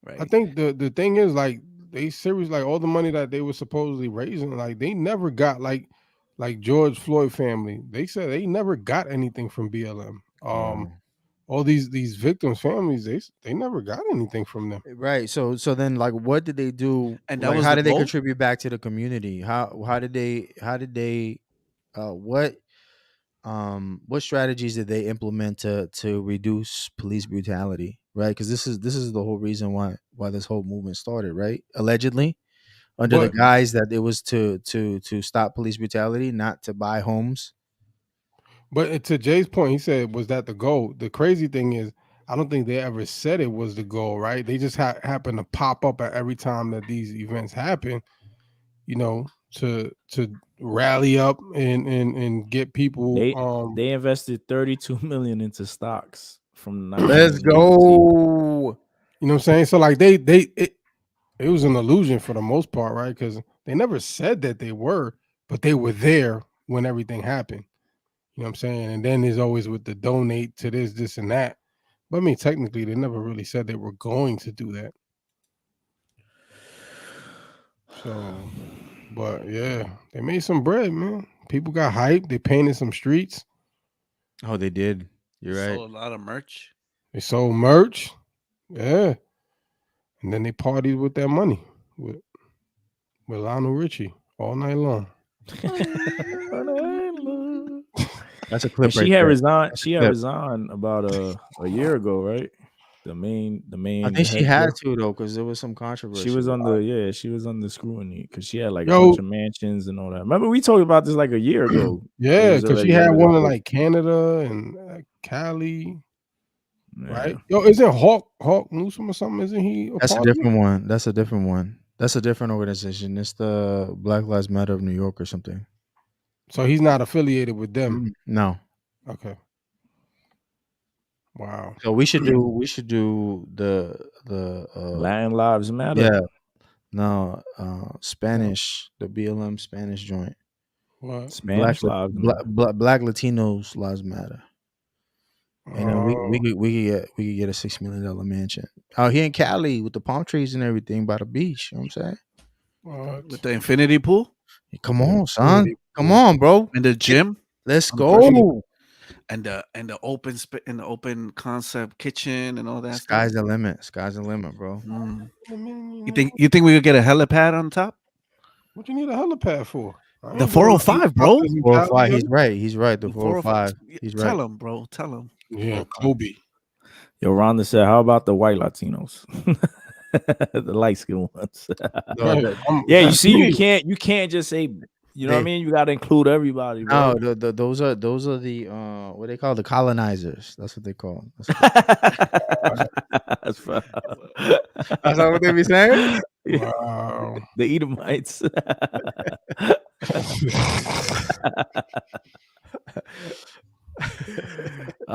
Speaker 8: Right.
Speaker 9: I think the thing is like they serious, like all the money that they were supposedly raising, like they never got like George Floyd family. They said they never got anything from BLM. All these victims' families, they never got anything from them.
Speaker 5: Right. So then like what did they do?
Speaker 8: And that
Speaker 5: like,
Speaker 8: was
Speaker 5: how
Speaker 8: the
Speaker 5: did they
Speaker 8: goal?
Speaker 5: contribute back to the community? What strategies did they implement to reduce police brutality? Right? Because this is the whole reason why this whole movement started, right? Allegedly. Under the guise that it was to stop police brutality, not to buy homes.
Speaker 9: But to Jay's point, he said, was that the goal? The crazy thing is, I don't think they ever said it was the goal, right? They just happen to pop up at every time that these events happen, you know, to rally up and get people.
Speaker 7: They invested $32 million into stocks from the
Speaker 5: Let's go.
Speaker 9: You know what I'm saying? So like it was an illusion for the most part, right? Because they never said that they were, but they were there when everything happened. You know what I'm saying? And then there's always with the donate to this and that. But I mean, technically, they never really said they were going to do that. So, but yeah, they made some bread, man. People got hyped. They painted some streets.
Speaker 5: Oh, they did. You're right.
Speaker 8: Sold a lot of merch.
Speaker 9: They sold merch. Yeah. And then they partied with that money with Lionel Richie all night long.
Speaker 5: That's a clip.
Speaker 7: She had resigned. She had resigned about a year ago, right? The main. I
Speaker 5: think she had to though, because there was some controversy.
Speaker 7: She was under scrutiny because she had like a bunch of mansions and all that. Remember we talked about this like a year ago.
Speaker 9: Yeah, because she had one in like Canada and Cali. Yeah. Right? Yo, isn't Hawk Newsom or something? Isn't he?
Speaker 5: That's a different one. That's a different one. That's a different organization. It's the Black Lives Matter of New York or something.
Speaker 9: So he's not affiliated with them.
Speaker 5: No.
Speaker 9: Okay. Wow.
Speaker 5: So we should do the
Speaker 7: Latin Lives Matter.
Speaker 5: Yeah. No, Spanish, the BLM Spanish joint.
Speaker 9: What?
Speaker 7: Spanish
Speaker 5: Black Latinos Lives Matter. And we could get a $6 million mansion out here in Cali with the palm trees and everything by the beach. You know what I'm saying?
Speaker 9: What?
Speaker 8: With the infinity pool?
Speaker 5: Come on, son. Come on, bro.
Speaker 8: And the gym?
Speaker 5: Let's go.
Speaker 8: And the open concept kitchen and all that.
Speaker 5: Sky's the limit. Sky's the limit, bro.
Speaker 8: You think we could get a helipad on top?
Speaker 9: What you need a helipad for?
Speaker 8: The 405, bro.
Speaker 5: 405. He's right. The 405. He's right.
Speaker 8: Tell him, bro. Tell him.
Speaker 9: Yeah, Kobe.
Speaker 7: Yo, Rhonda said, "How about the white Latinos, the light skinned ones?" Yeah, you see, you can't just say, you know what I mean. You got to include everybody. Bro.
Speaker 5: No, those are the what they call the colonizers. That's what they call them. That's not what they be saying.
Speaker 9: Wow.
Speaker 7: The Edomites.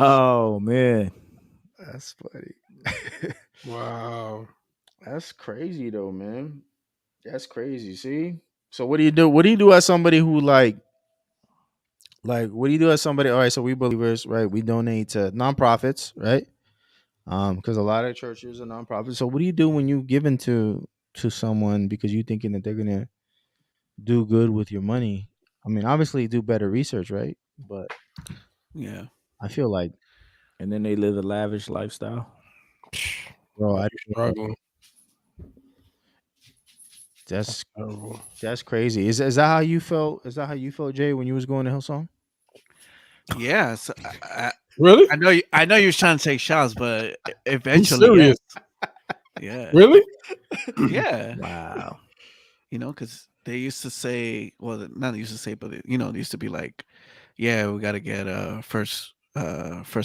Speaker 7: Oh man,
Speaker 5: That's funny.
Speaker 9: Wow.
Speaker 5: That's crazy though, man. That's crazy. See? So what do you do? What do you do as somebody who what do you do as somebody? All right, so we believers, right? We donate to nonprofits, right? Because a lot of churches are nonprofits. So what do you do when you give to someone because you thinking that they're gonna do good with your money? I mean, obviously do better research, right? But
Speaker 8: Yeah.
Speaker 5: I feel like,
Speaker 7: and then they live a lavish lifestyle.
Speaker 5: bro,
Speaker 9: Are you struggling?
Speaker 5: that's
Speaker 9: Terrible.
Speaker 5: that's crazy. Is that how you felt? Is that how you felt, Jay, when you was going to Hillsong?
Speaker 8: Yeah. So
Speaker 9: Really?
Speaker 8: I know you was trying to take shots, but
Speaker 9: You
Speaker 8: eventually,
Speaker 9: serious?
Speaker 8: yeah.
Speaker 9: Really?
Speaker 8: Yeah.
Speaker 7: Wow.
Speaker 8: You know, because they used to say, well, not used to say, but they used to be like, yeah, we got to get first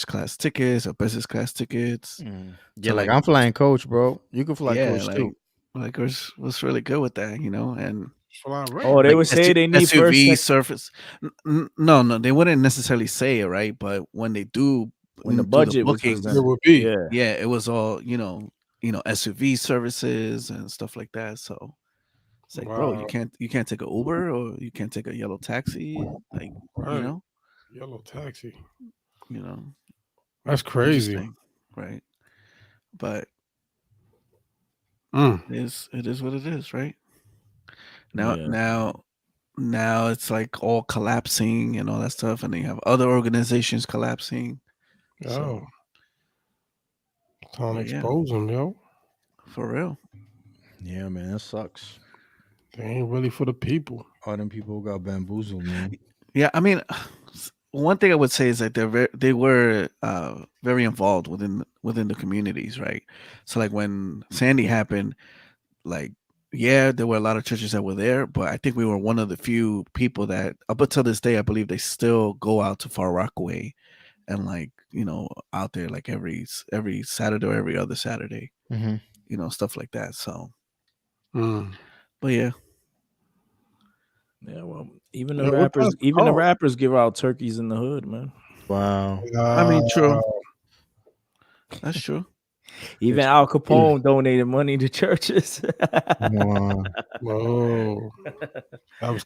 Speaker 8: class tickets or business class tickets.
Speaker 5: Yeah,
Speaker 8: So
Speaker 5: like I'm flying coach, bro. You can fly
Speaker 8: yeah,
Speaker 5: coach too.
Speaker 8: like was really good with that, and
Speaker 7: Oh, they
Speaker 8: like
Speaker 7: would say they need first.
Speaker 8: SUV surface. No, they wouldn't necessarily say it, right? But when they do,
Speaker 7: When the
Speaker 8: do the
Speaker 7: budget was
Speaker 8: bookings,
Speaker 7: presented.
Speaker 9: It would be.
Speaker 8: yeah, it was all SUV services and stuff like that. So it's like, bro,
Speaker 9: Wow.
Speaker 8: you can't take an Uber or you can't take a yellow taxi, like
Speaker 9: Right. Yellow taxi.
Speaker 8: you know,
Speaker 9: That's crazy.
Speaker 8: interesting, right? But
Speaker 9: Mm.
Speaker 8: it is what it is, right?
Speaker 7: Yeah.
Speaker 8: Now it's like all collapsing and all that stuff, and then you have other organizations collapsing.
Speaker 9: Oh.
Speaker 8: So,
Speaker 9: Time to
Speaker 8: but yeah,
Speaker 9: expose them, yo.
Speaker 8: for real.
Speaker 5: Yeah, man, that sucks.
Speaker 9: They ain't really for the people.
Speaker 5: All them people got bamboozled, man.
Speaker 8: Yeah, I mean, one thing I would say is that they were very involved within the communities, right? So like when Sandy happened, like yeah, there were a lot of churches that were there, but I think we were one of the few people that up until this day, I believe they still go out to Far Rockaway and out there like every Saturday or every other Saturday, stuff like that. So, but yeah.
Speaker 7: Yeah, well, even the rappers give out turkeys in the hood, man.
Speaker 5: Wow.
Speaker 8: I mean, true. That's true.
Speaker 7: Even Al Capone donated money to churches.
Speaker 5: Wow.
Speaker 9: Whoa.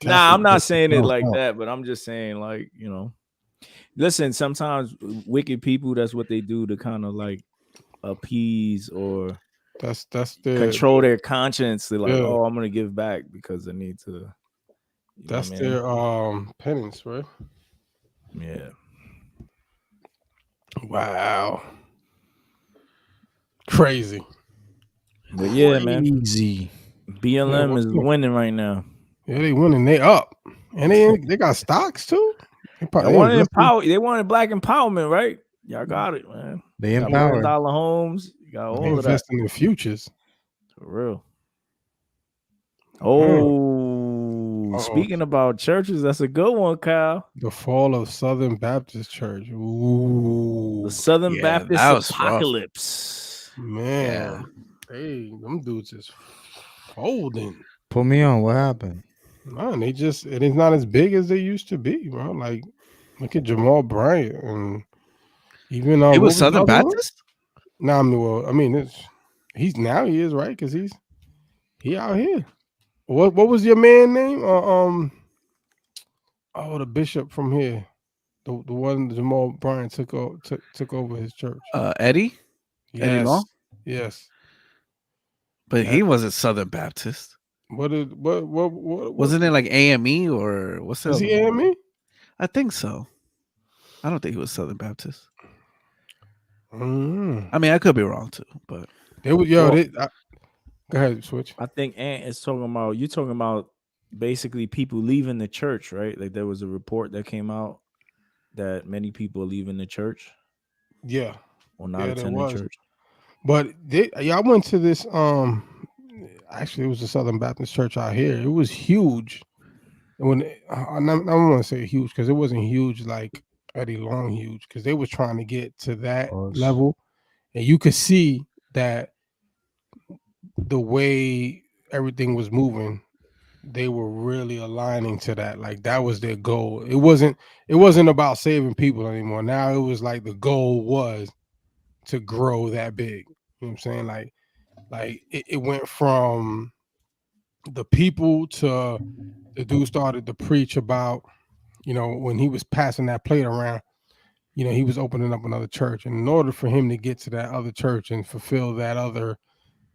Speaker 7: Nah, I'm not saying it like that, but I'm just saying, like, listen, sometimes wicked people, that's what they do to kind of like appease or
Speaker 9: that's
Speaker 7: control their conscience. They're like,
Speaker 9: yeah.
Speaker 7: oh, I'm gonna give back because I need to.
Speaker 9: That's their penance, right?
Speaker 7: Yeah.
Speaker 9: Wow. Crazy.
Speaker 7: But yeah, man.
Speaker 5: Easy.
Speaker 7: BLM is winning right now.
Speaker 9: Yeah, they winning. They up, and they got stocks too.
Speaker 7: They wanted black empowerment, right? Y'all got it, man.
Speaker 5: They
Speaker 7: got
Speaker 5: empowered.
Speaker 7: $1 million homes. You got all of that.
Speaker 9: Investing in futures.
Speaker 7: For real. Oh, speaking about churches, that's a good one, Kyle.
Speaker 9: The fall of Southern Baptist Church. Ooh.
Speaker 7: The Southern Baptist apocalypse.
Speaker 9: Rough. Man. Yeah. Hey, them dudes is folding.
Speaker 5: Put me on. What happened?
Speaker 9: Man, it is not as big as they used to be, bro. Like, look at Jamal Bryant and even
Speaker 8: it was Southern Baptist.
Speaker 9: No, I mean, he is right because he out here. What was your man name? The bishop from here, the one Jamal Bryant took over his church.
Speaker 8: Eddie.
Speaker 9: Yes.
Speaker 8: Eddie Long.
Speaker 9: Yes,
Speaker 8: but he wasn't Southern Baptist.
Speaker 9: What
Speaker 8: wasn't it like AME or what's that?
Speaker 9: Was he AME?
Speaker 8: I think so. I don't think he was Southern Baptist. I mean, I could be wrong too, but
Speaker 9: they would. Go ahead, switch.
Speaker 7: I think Ant is talking about. You're talking about basically people leaving the church, right? Like there was a report that came out that many people are leaving the church.
Speaker 9: Yeah,
Speaker 7: or not attending church.
Speaker 9: But I went to this. Actually, it was the Southern Baptist Church out here. It was huge. When I don't want to say huge because it wasn't huge like Eddie Long huge because they was trying to get to that level, and you could see that the way everything was moving, they were really aligning to that. Like that was their goal. It wasn't about saving people anymore. Now it was like the goal was to grow that big. You know what I'm saying? Like it went from the people to the dude started to preach about, when he was passing that plate around, he was opening up another church. And in order for him to get to that other church and fulfill that other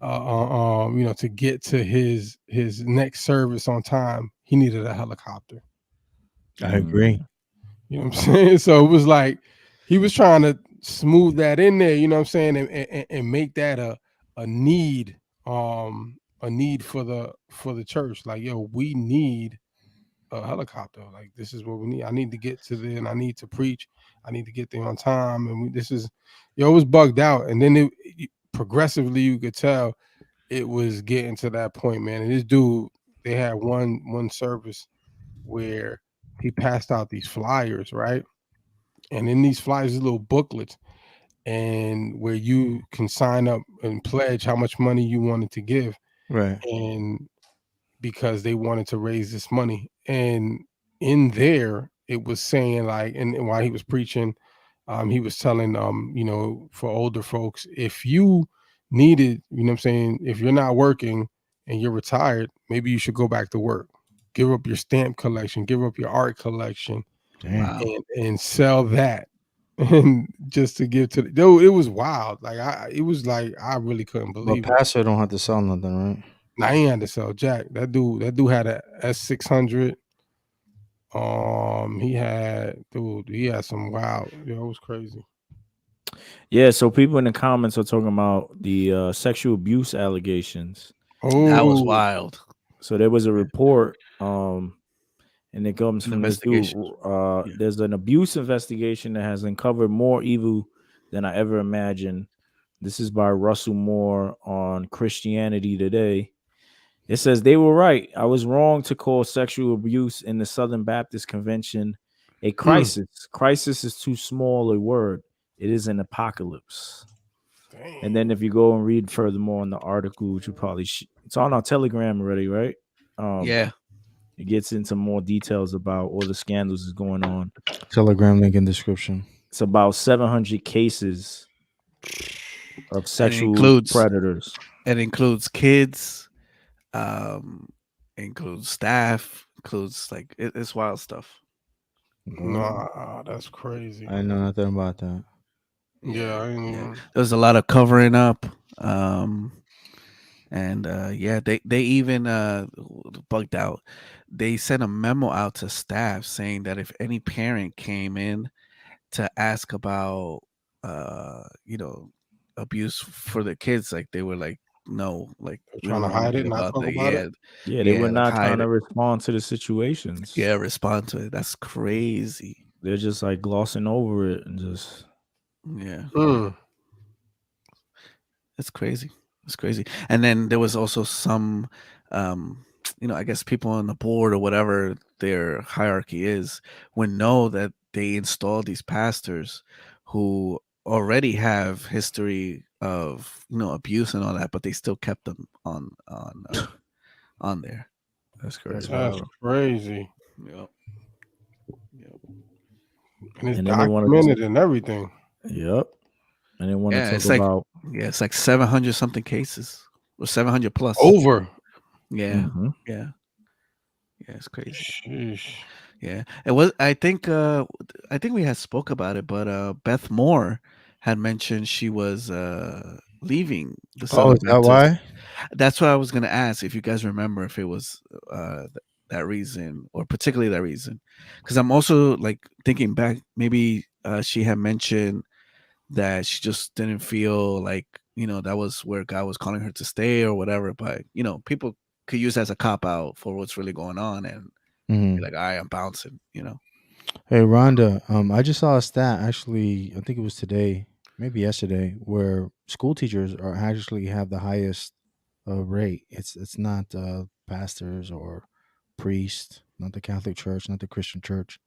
Speaker 9: to get to his next service on time, he needed a helicopter.
Speaker 5: I agree.
Speaker 9: You know what I'm saying? So it was like he was trying to smooth that in there, you know what I'm saying, and make that a need, a need for the church. Like, yo, we need a helicopter. Like, this is what we need. I need to get to there, and I need to preach. I need to get there on time. And it was bugged out. And then progressively, you could tell it was getting to that point, man. And this dude, they had one service where he passed out these flyers, right? And in these flyers, little booklets, and where you can sign up and pledge how much money you wanted to give,
Speaker 5: right?
Speaker 9: And because they wanted to raise this money, and in there it was saying, like, and while he was preaching, he was telling for older folks, if you needed, you know what I'm saying, if you're not working and you're retired, maybe you should go back to work. Give up your stamp collection, give up your art collection, and sell that, and just to give to the dude. It was wild. Like I really couldn't believe
Speaker 5: it. Pastor don't have to sell nothing, right?
Speaker 9: Nah, he had to sell Jack. That dude had a S600. He had some wild. It was crazy.
Speaker 7: Yeah, so people in the comments are talking about the sexual abuse allegations.
Speaker 8: Oh, that was wild.
Speaker 7: So there was a report, and it comes from this dude. There's an abuse investigation that has uncovered more evil than I ever imagined. This is by Russell Moore on Christianity Today. It says, they were right. I was wrong to call sexual abuse in the Southern Baptist Convention a crisis. Crisis is too small a word. It is an apocalypse. Dang. And then if you go and read furthermore in the article, which you probably it's on our Telegram already, right?
Speaker 8: Yeah.
Speaker 7: It gets into more details about all the scandals that's going on.
Speaker 5: Telegram link in description.
Speaker 7: It's about 700 cases of sexual predators.
Speaker 8: It includes kids. Includes staff, includes like it's wild stuff.
Speaker 9: Nah, that's crazy.
Speaker 5: I know nothing about that.
Speaker 9: Yeah,
Speaker 8: there's a lot of covering up, and they even bugged out. They sent a memo out to staff saying that if any parent came in to ask about abuse for the kids, like they were like, no, like
Speaker 9: trying to hide it, not talk about it.
Speaker 7: Yeah, they were not trying to respond to the situations.
Speaker 8: Yeah, respond to it. That's crazy.
Speaker 7: They're just like glossing over it and just
Speaker 8: It's crazy. It's crazy. And then there was also some I guess people on the board or whatever their hierarchy is would know that they installed these pastors who already have history of abuse and all that, but they still kept them on there.
Speaker 7: That's crazy.
Speaker 9: That's crazy.
Speaker 8: Yep.
Speaker 9: And it's documented and everything.
Speaker 7: Yep. And they want to talk about
Speaker 8: it's like 700 something cases or 700 plus
Speaker 9: over.
Speaker 8: Yeah.
Speaker 7: Mm-hmm.
Speaker 8: Yeah, it's crazy.
Speaker 9: Sheesh.
Speaker 8: Yeah, it was. I think we had spoke about it, but Beth Moore had mentioned she was leaving the Southern
Speaker 5: Baptist. That why?
Speaker 8: That's what I was gonna ask, if you guys remember if it was that reason, or particularly that reason, because I'm also like thinking back, maybe she had mentioned that she just didn't feel like that was where God was calling her to stay or whatever, but people could use that as a cop out for what's really going on, and be like, I'm bouncing,
Speaker 5: Hey Rhonda, I just saw a stat, actually, I think it was today, maybe yesterday, where school teachers are actually have the highest rate. It's not pastors or priests, not the Catholic Church, not the Christian Church,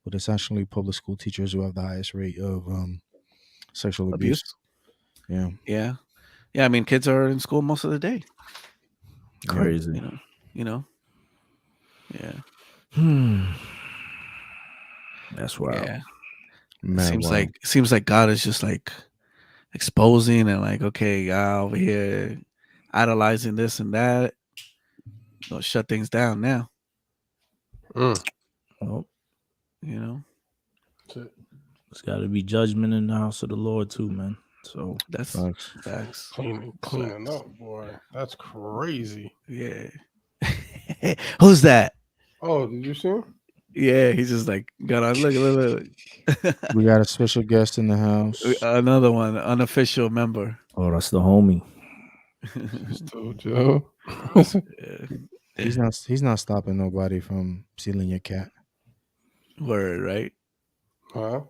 Speaker 5: but it's actually public school teachers who have the highest rate of sexual abuse.
Speaker 8: Yeah. I mean, kids are in school most of the day.
Speaker 7: Crazy.
Speaker 8: You know. Yeah.
Speaker 7: That's wild.
Speaker 8: Yeah.
Speaker 5: Man,
Speaker 8: Seems like God is just like exposing and like, okay, y'all over here idolizing this and that. Gonna shut things down now.
Speaker 7: Well,
Speaker 8: You know,
Speaker 7: it's got to be judgment in the house of the Lord too, man. So
Speaker 8: that's facts.
Speaker 9: Cleaning up, boy. That's crazy.
Speaker 8: Yeah. Who's that?
Speaker 9: Oh, did you see him?
Speaker 8: Yeah, he's just like got on. Look.
Speaker 5: we got a special guest in the house.
Speaker 8: Another one, unofficial member.
Speaker 7: Oh, that's the homie.
Speaker 9: Joe.
Speaker 5: He's not stopping nobody from stealing your cat.
Speaker 8: Word, right?
Speaker 9: Huh?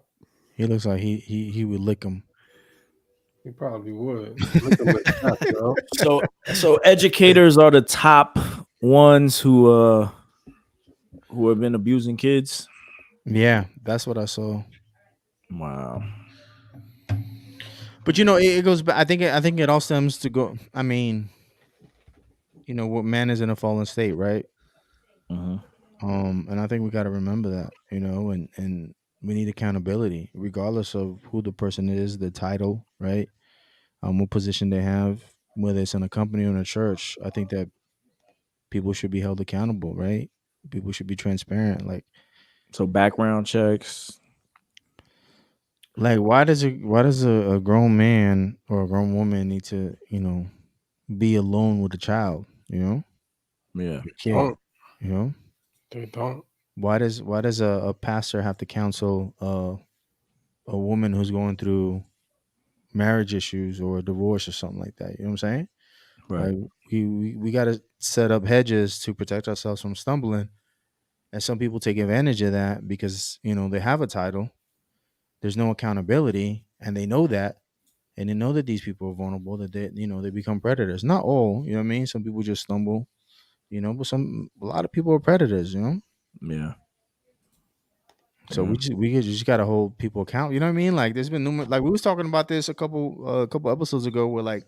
Speaker 5: He looks like he would lick him.
Speaker 9: He probably would. Look at him like that,
Speaker 7: So educators are the top ones who have been abusing kids.
Speaker 5: Yeah, that's what I saw.
Speaker 7: Wow.
Speaker 5: But it goes back. I think it all stems to go. I mean, what man is in a fallen state, right? And I think we got to remember that, and we need accountability, regardless of who the person is, the title, right? What position they have, whether it's in a company or in a church. I think that people should be held accountable, right? People should be transparent. Like,
Speaker 7: so background checks.
Speaker 5: Like, why does a grown man or a grown woman need to, be alone with a child?
Speaker 7: Yeah.
Speaker 5: A kid.
Speaker 9: They don't.
Speaker 5: Why does a pastor have to counsel a woman who's going through marriage issues or a divorce or something like that? You know what I'm saying?
Speaker 7: Right.
Speaker 5: Like, we got to set up hedges to protect ourselves from stumbling, and some people take advantage of that because they have a title. There's no accountability, and they know that, and they know that these people are vulnerable. That they become predators. Not all, you know what I mean. Some people just stumble, but a lot of people are predators.
Speaker 7: Yeah.
Speaker 5: So we just gotta hold people account. You know what I mean? Like, there's been numerous. Like, we was talking about this a couple episodes ago, where, like,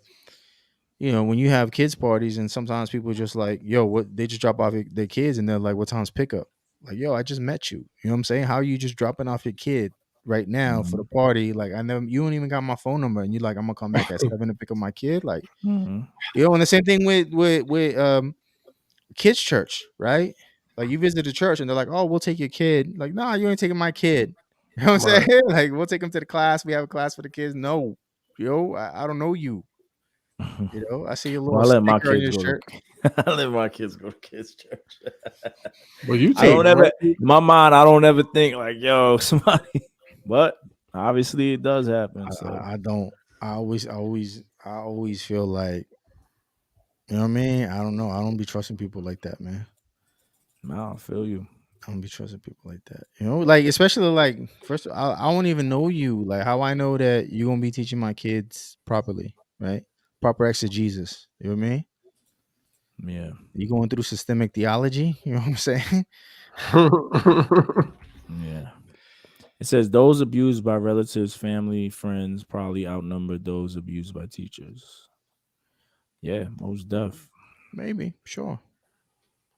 Speaker 5: when you have kids parties, and sometimes people just like, yo, what, they just drop off their kids, and they're like, what time's pickup? Like, yo, I just met you. You know what I'm saying? How are you just dropping off your kid right now for the party? Like, you don't even got my phone number, and you're like, I'm gonna come back at 7 to pick up my kid. Like, and the same thing with kids church, right? Like, you visit a church and they're like, oh, we'll take your kid. Like, nah, you ain't taking my kid. You know what I'm saying? Like, we'll take him to the class. We have a class for the kids. No, I don't know you. I see a little
Speaker 7: I let my
Speaker 5: sticker on
Speaker 7: kids
Speaker 5: your
Speaker 7: go
Speaker 5: shirt.
Speaker 7: I let my kids go to kids church.
Speaker 9: Well, you
Speaker 7: I don't ever, in my mind, I don't ever think like, yo, somebody. But obviously, it does happen. So
Speaker 5: I don't. I always feel like, you know what I mean? I don't know. I don't be trusting people like that, man.
Speaker 7: No, I feel you.
Speaker 5: I don't be trusting people like that. Like, especially, like, first, I don't even know you. Like, how I know that you're gonna be teaching my kids properly, right? Proper exegesis. You know what I mean?
Speaker 7: Yeah.
Speaker 5: You going through systemic theology? You know what I'm saying?
Speaker 7: Yeah. It says those abused by relatives, family, friends probably outnumber those abused by teachers. Yeah, most def.
Speaker 5: Maybe, sure.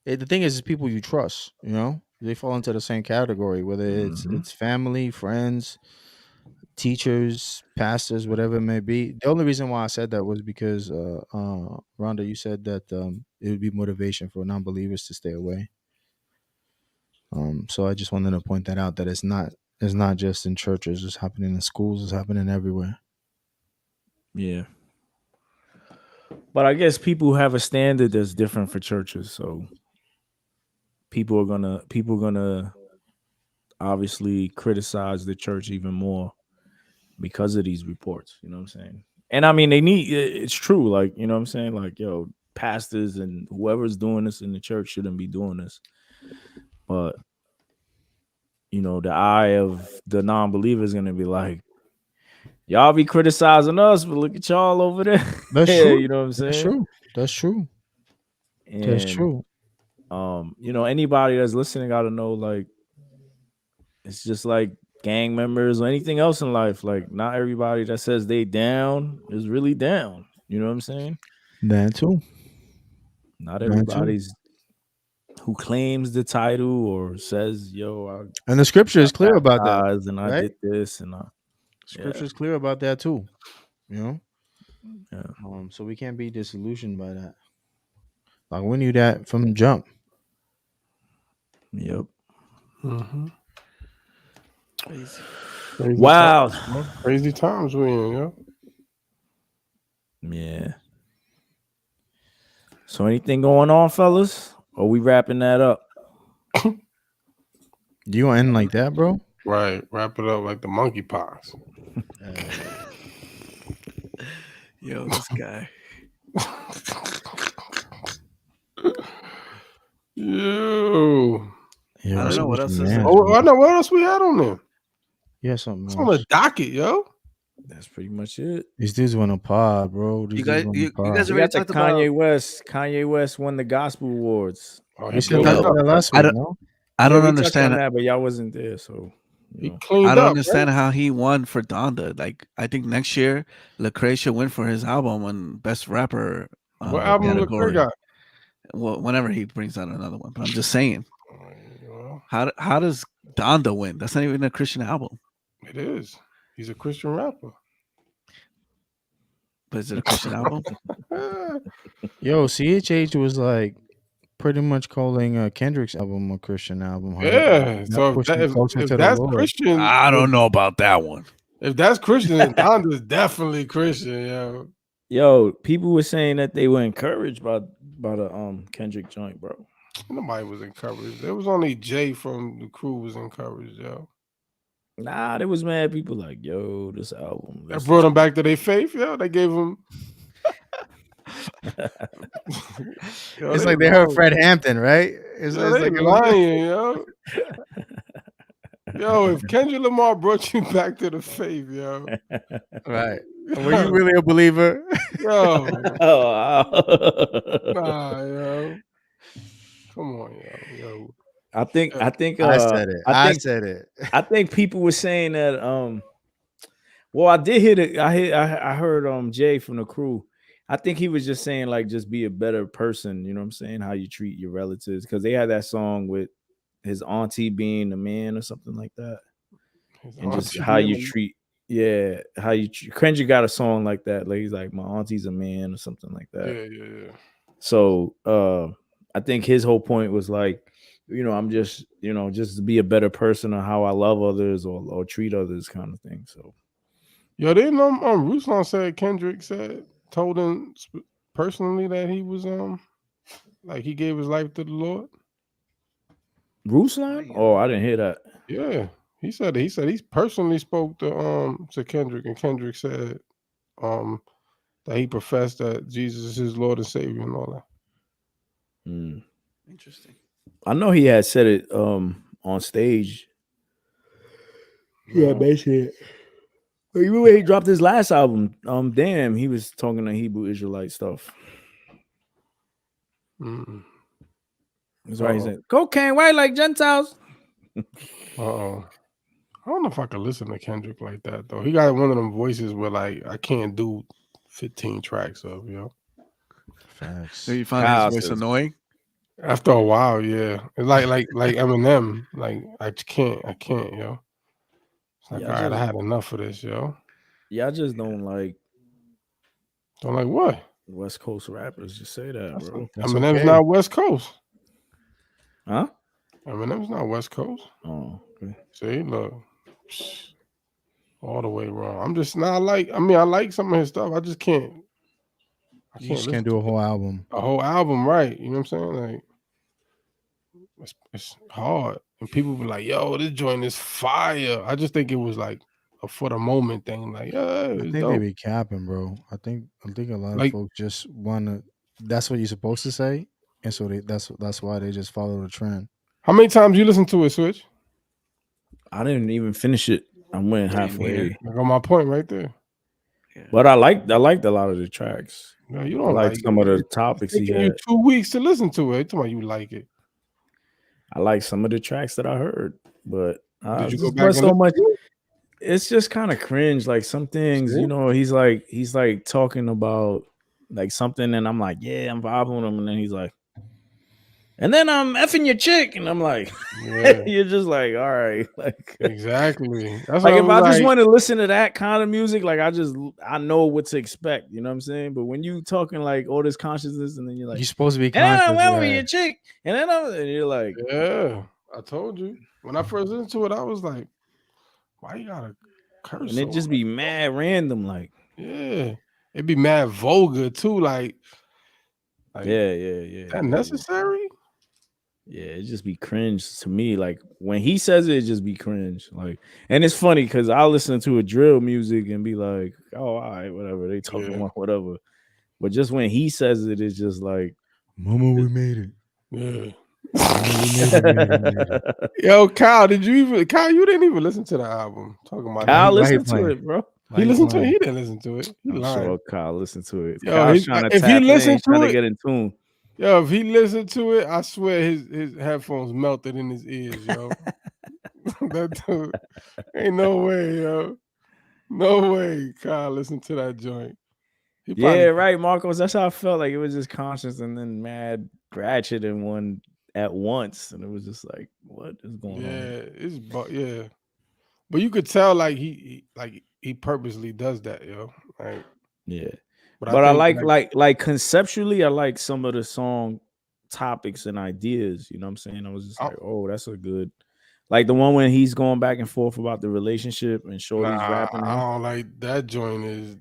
Speaker 5: The thing is people you trust. They fall into the same category, whether it's family, friends, teachers, pastors, whatever it may be. The only reason why I said that was because Rhonda, you said that it would be motivation for non-believers to stay away. So I just wanted to point that out, that it's not just in churches. It's happening in schools. It's happening everywhere.
Speaker 7: Yeah. But I guess people have a standard that's different for churches. So people are gonna obviously criticize the church even more because of these reports. You know what I'm saying? And I mean, it's true. Like, you know what I'm saying? Like, yo, pastors and whoever's doing this in the church shouldn't be doing this. But, the eye of the non-believer is going to be like, y'all be criticizing us, but look at y'all over there.
Speaker 5: That's true.
Speaker 7: You know what I'm saying?
Speaker 5: That's true.
Speaker 7: And,
Speaker 5: that's true.
Speaker 7: Anybody that's listening got to know, like, it's just like gang members or anything else in life. Like, not everybody that says they down is really down. You know what I'm saying?
Speaker 5: That too.
Speaker 7: Not everybody's who claims the title or says, "Yo,"
Speaker 5: and the scripture is clear about that,
Speaker 7: and I
Speaker 5: right?
Speaker 7: did this, and
Speaker 5: Scripture is clear about that too.
Speaker 7: Yeah.
Speaker 5: So we can't be disillusioned by that. Like we knew that from the jump.
Speaker 7: Yep.
Speaker 9: Mm-hmm.
Speaker 8: Crazy.
Speaker 7: Wow.
Speaker 9: Crazy times we in, yo.
Speaker 7: Yeah. So anything going on, fellas? Or we wrapping that up?
Speaker 5: You gonna end like that, bro?
Speaker 9: Right. Wrap it up like the monkeypox.
Speaker 8: Yo, this guy.
Speaker 9: Yo.
Speaker 8: I don't know what else is there.
Speaker 9: Oh, I know what else we had on there.
Speaker 5: Yeah, something
Speaker 9: It's
Speaker 5: else.
Speaker 9: on the docket, yo.
Speaker 7: That's pretty much it.
Speaker 5: These dudes want a pod, bro.
Speaker 8: You guys
Speaker 7: We got the Kanye West won the Gospel Awards.
Speaker 9: Oh,
Speaker 5: We said that last week, no?
Speaker 8: I don't
Speaker 7: we touched
Speaker 8: understand
Speaker 7: on that, but y'all wasn't there, so
Speaker 9: he cleaned
Speaker 8: I don't
Speaker 9: up,
Speaker 8: understand
Speaker 9: right?
Speaker 8: how he won for Donda. Like, I think next year Lecrae should win for his album and best rapper.
Speaker 9: What album Lecrae got?
Speaker 8: Well, whenever he brings out another one, but I'm just saying, how does Donda win? That's not even a Christian album.
Speaker 9: It is. He's a Christian rapper.
Speaker 8: But is it a Christian album?
Speaker 5: Yo, CHH was like pretty much calling Kendrick's album a Christian album.
Speaker 9: Yeah. So if that's Christian,
Speaker 8: I don't know about that one.
Speaker 9: If that's Christian, then Donda's definitely Christian, yo.
Speaker 7: Yo, people were saying that they were encouraged by the Kendrick joint, bro.
Speaker 9: Nobody was encouraged. There was only Jay from the crew was encouraged, yo.
Speaker 7: Nah, there was mad people like, yo, this album.
Speaker 9: That brought them back to their faith, yo. They gave them.
Speaker 5: It's like they heard Fred Hampton, right? It's like
Speaker 9: lying, yo. Yo, if Kendrick Lamar brought you back to the faith, yo.
Speaker 5: Right. Were you really a believer?
Speaker 9: Yo.
Speaker 7: Nah,
Speaker 9: yo. Come on, yo.
Speaker 7: I think
Speaker 5: I said it. I said it.
Speaker 7: I think people were saying that well, I did hear it. I heard Jay from the crew. I think he was just saying like just be a better person, you know what I'm saying? How you treat your relatives, because they had that song with his auntie being a man or something like that. And just how you treat how you Kendrick got a song like that. Like he's like, my auntie's a man or something like that.
Speaker 9: Yeah.
Speaker 7: So I think his whole point was like, you know, I'm just, you know, just to be a better person on how I love others or treat others kind of thing. So
Speaker 9: yo, didn't Ruslan said Kendrick told him personally that he was like he gave his life to the Lord.
Speaker 7: Ruslan? Oh, I didn't hear that.
Speaker 9: Yeah. He said he personally spoke to Kendrick, and Kendrick said that he professed that Jesus is his Lord and Savior and all that.
Speaker 8: Interesting.
Speaker 7: I know he had said it on stage. Yeah, basically. Even when he dropped his last album, damn, he was talking to Hebrew Israelite stuff. That's why he said, cocaine white like Gentiles.
Speaker 9: I don't know if I could listen to Kendrick like that though. He got one of them voices where like I can't do 15 tracks of, you know.
Speaker 5: Facts.
Speaker 8: So you find his voice annoying?
Speaker 9: After a while, yeah. It's like Eminem. Like I can't, yo. It's like, all right, I had enough of this, yo.
Speaker 7: Yeah, I just don't like.
Speaker 9: Don't like what?
Speaker 7: West Coast rappers. Just say that, bro.
Speaker 9: Eminem's not West Coast.
Speaker 7: Huh?
Speaker 9: Eminem's not West Coast.
Speaker 7: Oh, okay.
Speaker 9: See, look. All the way wrong. I'm just not like, I like some of his stuff. I just can't.
Speaker 5: You just can't do a whole album.
Speaker 9: A whole album, right? You know what I'm saying? Like, it's hard. And people be like, yo, this joint is fire. I just think it was like a for the moment thing. Like, yeah,
Speaker 5: I think they be capping, bro. I think a lot of folks just wanna. That's what you're supposed to say, and so that's why they just follow the trend.
Speaker 9: How many times you listen to it, Switch?
Speaker 7: I didn't even finish it. I went halfway.
Speaker 9: I got my point right there.
Speaker 7: But I liked a lot of the tracks.
Speaker 9: No, you don't
Speaker 7: like some of the topics he had.
Speaker 9: You 2 weeks to listen to it. Tell me you like it.
Speaker 7: I like some of the tracks that I heard, but
Speaker 9: did you go back
Speaker 7: so much? It's just kind of cringe. Like some things, you know, he's like talking about like something, and I'm like, yeah, I'm vibing with him, and then he's like, and then I'm effing your chick, and I'm like, you're just like, all right, like
Speaker 9: exactly. That's
Speaker 7: like
Speaker 9: if
Speaker 7: I just want to listen to that kind of music, like I know what to expect. You know what I'm saying? But when you talking like all this consciousness, and then you're like,
Speaker 5: you're supposed to be
Speaker 7: and then
Speaker 5: conscious.
Speaker 7: I'm effing your chick, and then and you're like,
Speaker 9: yeah, I told you when I first listened to it, I was like, why you gotta curse?
Speaker 7: And it just be mad random, like
Speaker 9: yeah, it'd be mad vulgar too, like
Speaker 7: yeah.
Speaker 9: That necessary?
Speaker 7: Yeah, it just be cringe to me. Like when he says it just be cringe. Like, and it's funny because I'll listen to a drill music and be like, oh, all right, whatever. They talking about whatever. But just when he says it, it's just like,
Speaker 5: Mama, we made it.
Speaker 9: Yeah.
Speaker 5: Made it.
Speaker 9: Yo, Kyle, you didn't even listen to the album. Talking about
Speaker 7: Kyle listened to it, bro.
Speaker 9: He listened to it. He didn't listen to it.
Speaker 7: I'm sure Kyle listened to it.
Speaker 9: Yo,
Speaker 7: Kyle's trying to
Speaker 9: if he listened
Speaker 7: trying
Speaker 9: to
Speaker 7: to
Speaker 9: it,
Speaker 7: get in tune.
Speaker 9: Yo, if he listened to it, I swear his headphones melted in his ears, yo. That dude, ain't no way, yo. No way Kyle listened to that joint.
Speaker 7: Yeah, right, Marcos. That's how I felt. Like it was just conscious and then mad ratchet in one at once. And it was just like, what is going on?
Speaker 9: Yeah. But you could tell like he purposely does that, yo. Like,
Speaker 7: yeah. But I like conceptually, I like some of the song topics and ideas. You know what I'm saying? I was just like, oh, that's a good, like the one when he's going back and forth about the relationship and Shorty's rapping.
Speaker 9: I don't like that joint. Is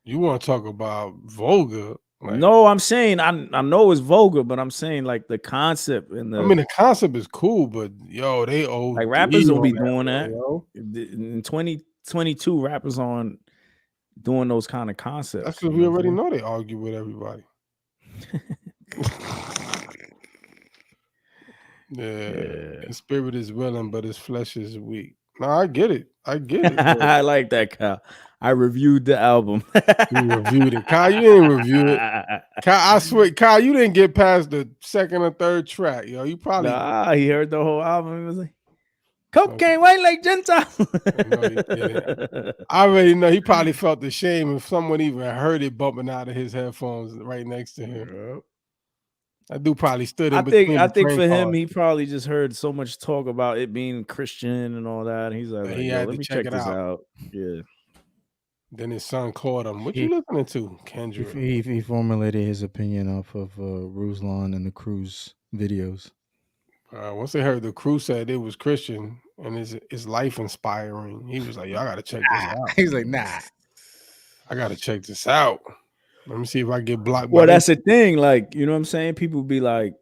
Speaker 9: you want to talk about vulgar? Like,
Speaker 7: no, I'm saying I know it's vulgar, but I'm saying like the concept and
Speaker 9: the concept is cool, but yo, they old
Speaker 7: like rappers don't be doing that. Yo. In 2022, rappers on doing those kind of concepts.
Speaker 9: That's because we already know they argue with everybody. Yeah. His spirit is willing, but his flesh is weak. No, I get it.
Speaker 7: I like that, Kyle. I reviewed the album.
Speaker 9: You reviewed it. Kyle, you didn't review it. Kyle, I swear, Kyle, you didn't get past the second or third track, yo. You probably
Speaker 7: he heard the whole album. He was like, cocaine white like Gentile.
Speaker 9: No, he didn't. I already know he probably felt the shame if someone even heard it bumping out of his headphones right next to him. That dude probably stood in between.
Speaker 7: I think for him, he probably just heard so much talk about it being Christian and all that. He's like,
Speaker 9: he had
Speaker 7: let
Speaker 9: to
Speaker 7: me check this out. Yeah.
Speaker 9: Then his son called him. What you listening to, Kendrick?
Speaker 5: He formulated his opinion off of Ruslan and the Cruise videos.
Speaker 9: Once they heard the crew said it was Christian and it's life inspiring, he was like, "Yo, I gotta check this out."
Speaker 5: He's like, "Nah,
Speaker 9: I gotta check this out. Let me see if I get blocked."
Speaker 7: Well, that's the thing. Like, you know what I'm saying? People be like,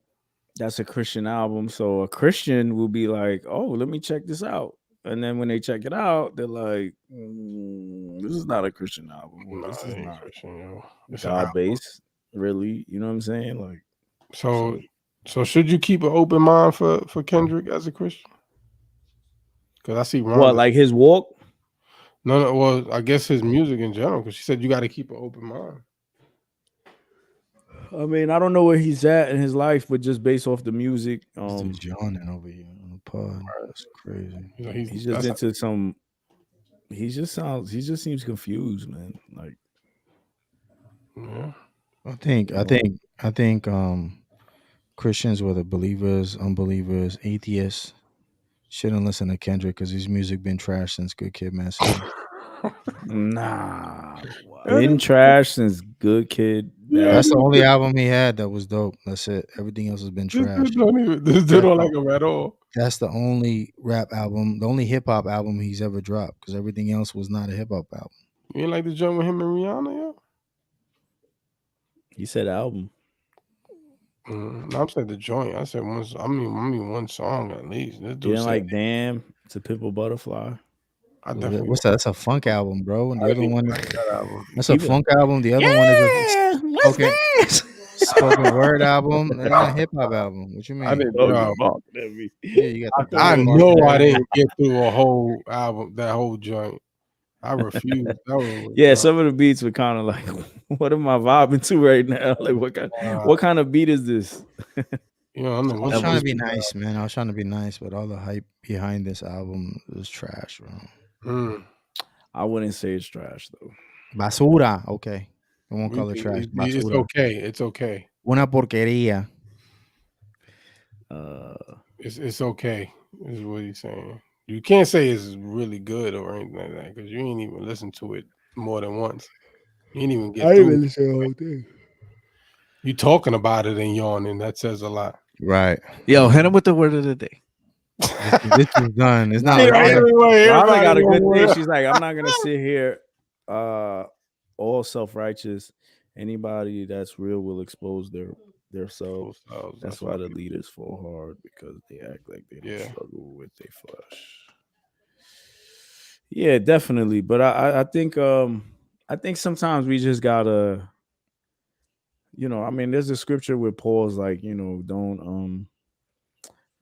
Speaker 7: "That's a Christian album," so a Christian will be like, "Oh, let me check this out." And then when they check it out, they're like, "This is not a Christian album. This is not
Speaker 9: Christian, yo. It's
Speaker 7: God-based, really." You know what I'm saying? Like,
Speaker 9: so should you keep an open mind for Kendrick as a Christian? Because I see
Speaker 7: what, like his walk?
Speaker 9: No. Well, I guess his music in general. Because she said you got to keep an open mind.
Speaker 7: I mean, I don't know where he's at in his life, but just based off the music,
Speaker 5: he's yawning over here on the pod. That's crazy.
Speaker 7: He's just into some. He just seems confused, man. Like,
Speaker 9: yeah.
Speaker 5: I think Christians, whether believers, unbelievers, atheists, shouldn't listen to Kendrick because his music been trashed since Good Kid, Mad City.
Speaker 7: Nah, been trash since Good Kid.
Speaker 5: That's the only album he had that was dope. That's it. Everything else has been trash.
Speaker 9: This dude don't like him at all.
Speaker 5: That's the only rap album, the only hip hop album he's ever dropped, because everything else was not a hip hop album.
Speaker 9: You ain't like the joint with him and Rihanna, yo?
Speaker 7: He said album.
Speaker 9: No, I'm saying the joint. I said one. I mean one song at least. This dude
Speaker 7: you didn't like Damn to Pitbull Butterfly.
Speaker 5: What's that? That's a funk album, bro. And the other one, that's a funk album. The other one is a spoken word album and a hip hop album. What you mean?
Speaker 9: I know I didn't get through a whole album, that whole joint. I refuse.
Speaker 7: Some of the beats were kind of like, what am I vibing to right now? Like, what kind of beat is this?
Speaker 5: I was trying to be nice, man. I was trying to be nice, but all the hype behind this album was trash, bro.
Speaker 7: I wouldn't say it's trash though.
Speaker 5: Basura, okay. I won't call it trash.
Speaker 9: It's okay. It's okay.
Speaker 5: Una porquería.
Speaker 9: It's okay, is what he's saying. You can't say it's really good or anything like that because you ain't even listen to it more than once. You ain't even get
Speaker 5: I
Speaker 9: through.
Speaker 5: didn't listen to the whole thing.
Speaker 9: You talking about it and yawning, that says a lot.
Speaker 5: Right.
Speaker 8: Yo, hit him with the word of the day.
Speaker 5: This is done. It's not
Speaker 7: Nah,
Speaker 5: like that.
Speaker 7: Robin got a good thing. She's like, I'm not gonna sit here all self-righteous. Anybody that's real will expose their self. That's why the leaders fall hard, because they act like they don't struggle with their flesh. Yeah, definitely. But I think sometimes we just gotta, I mean, there's a scripture where Paul's like,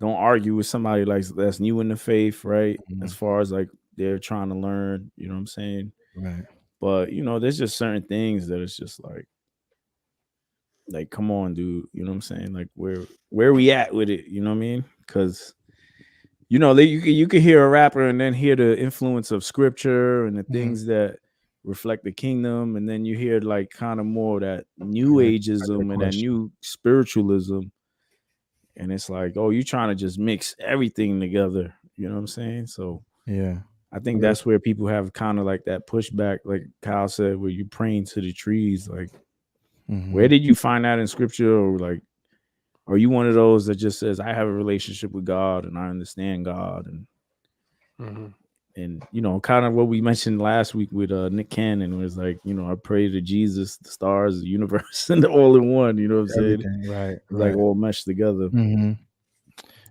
Speaker 7: don't argue with somebody like that's new in the faith, right?
Speaker 5: Mm-hmm.
Speaker 7: As far as like they're trying to learn, you know what I'm saying?
Speaker 5: Right.
Speaker 7: But there's just certain things that it's just like, come on, dude. You know what I'm saying? Like, where we at with it? You know what I mean? Because you could hear a rapper and then hear the influence of scripture and the things that reflect the kingdom, and then you hear like kind of more that new ageism and that new spiritualism, and it's like, oh, you're trying to just mix everything together. You know what I'm saying? So
Speaker 5: yeah,
Speaker 7: I think that's where people have kind of like that pushback, like Kyle said, where you praying to the trees. Like, where did you find that in scripture? Or like, are you one of those that just says, I have a relationship with God and I understand God? And kind of what we mentioned last week with Nick Cannon was like, I pray to Jesus, the stars, the universe, and all in one. You know what I'm saying?
Speaker 5: Right.
Speaker 7: Like all meshed together.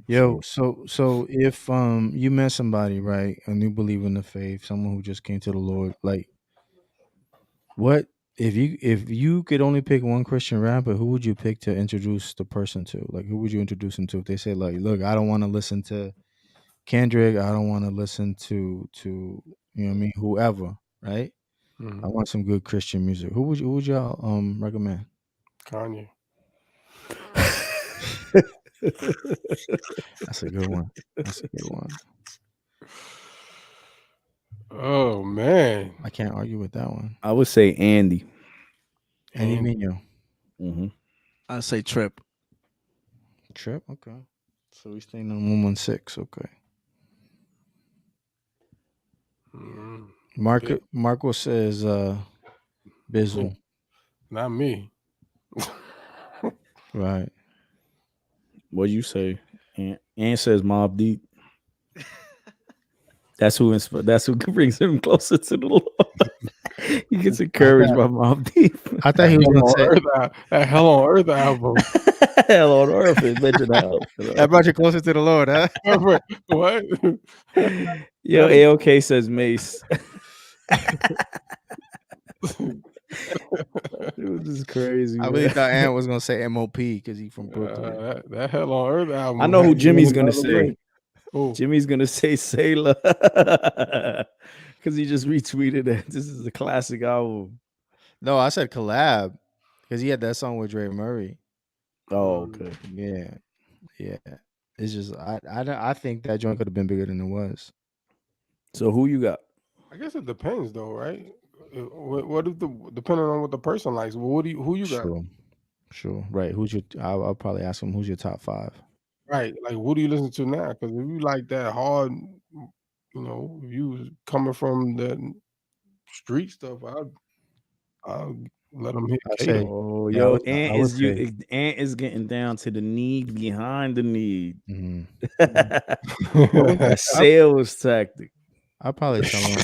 Speaker 5: Yo, so if you met somebody, right, a new believer in the faith, someone who just came to the Lord, like, what if you could only pick one Christian rapper, who would you pick to introduce the person to? Like, who would you introduce them to if they say, like, look, I don't want to listen to Kendrick, I don't want to listen to you know what I mean, whoever, right? I want some good Christian music. Who would y'all recommend?
Speaker 9: Kanye.
Speaker 5: That's a good one.
Speaker 9: Oh man,
Speaker 5: I can't argue with that one.
Speaker 7: I would say Andy
Speaker 5: Mineo.
Speaker 8: I'd say Trip.
Speaker 5: Okay. So we staying on 116. Okay. Marco says Bizzle.
Speaker 9: Not me.
Speaker 5: Right.
Speaker 7: What you say? Ann says Mobb Deep. That's who brings him closer to the Lord. He gets encouraged by Mobb Deep.
Speaker 5: I thought he was going to say
Speaker 9: that Hell on Earth album.
Speaker 7: Hell on Earth is mentioned out.
Speaker 5: That brought you closer to the Lord, huh?
Speaker 9: What?
Speaker 7: Yo, AOK says Mace. It was just crazy.
Speaker 5: I really thought Ant was gonna say MOP because he's from Brooklyn.
Speaker 9: That Hell on Earth album.
Speaker 7: I know who Jimmy's gonna say.
Speaker 9: Who?
Speaker 7: Jimmy's gonna say Sailor because he just retweeted it. This is a classic album.
Speaker 5: No, I said collab because he had that song with Dre Murray.
Speaker 7: Oh, okay.
Speaker 5: Yeah. It's just I think that joint could have been bigger than it was.
Speaker 7: So who you got?
Speaker 9: I guess it depends, though, right? What is depending on what the person likes? Well, who you got?
Speaker 5: Sure. Right. I'll probably ask him who's your top 5.
Speaker 9: Right. Like, what do you listen to now? Because if you like that hard, if you was coming from the street stuff, I'll let them hit Kato.
Speaker 7: Oh, yo, Ant is getting down to the need behind the need. That sales tactic.
Speaker 5: I'll probably tell him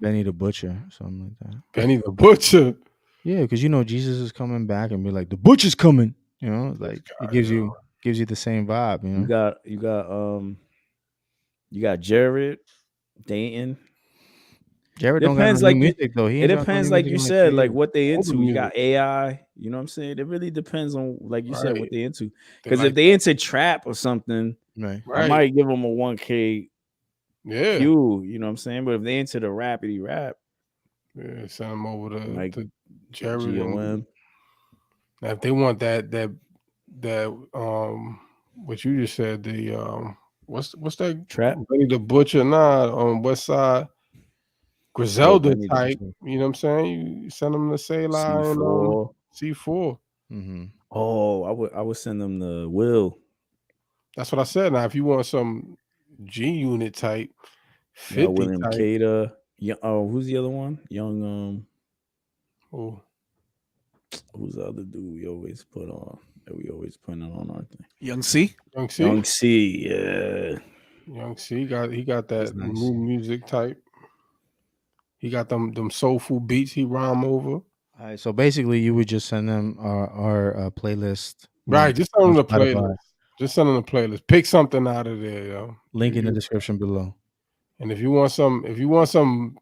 Speaker 5: Benny the Butcher, something like that.
Speaker 9: Benny the Butcher.
Speaker 5: Yeah, because Jesus is coming back and be like, the butcher's coming. Like it gives you the same vibe.
Speaker 7: You got Jared Dayton.
Speaker 5: Jared don't got no music though.
Speaker 7: It depends, like you said, like what they into. You got AI. You know what I'm saying? It really depends on, like you said, what they into. Because if they into trap or something,
Speaker 5: right,
Speaker 7: I might give them a 1K.
Speaker 9: Yeah,
Speaker 7: you know what I'm saying? But if they into the rapidy rap,
Speaker 9: send them over to
Speaker 7: like
Speaker 9: Jared.
Speaker 7: GOM.
Speaker 9: Now, if they want that what you just said, the what's that
Speaker 7: trap?
Speaker 9: Benny the Butcher, on West Side. Griselda type, you know what I'm saying? You send them to Selah and C4.
Speaker 7: Oh, I would send them the Will.
Speaker 9: That's what I said. Now, if you want some G Unit type, 50
Speaker 7: William
Speaker 9: type.
Speaker 7: Cater. Who's the other one? Young. Who's the other dude we always put on? That we always put on our thing.
Speaker 8: Young C.
Speaker 7: Young C. Yeah.
Speaker 9: Young C. He got that
Speaker 5: nice.
Speaker 9: new music type. He got them soulful beats he rhyme over.
Speaker 5: All right, so basically, you would just send them our playlist.
Speaker 9: Right, just send them the playlist. Just send them the playlist. Pick something out of there, yo.
Speaker 5: Link in the description below.
Speaker 9: And if you want some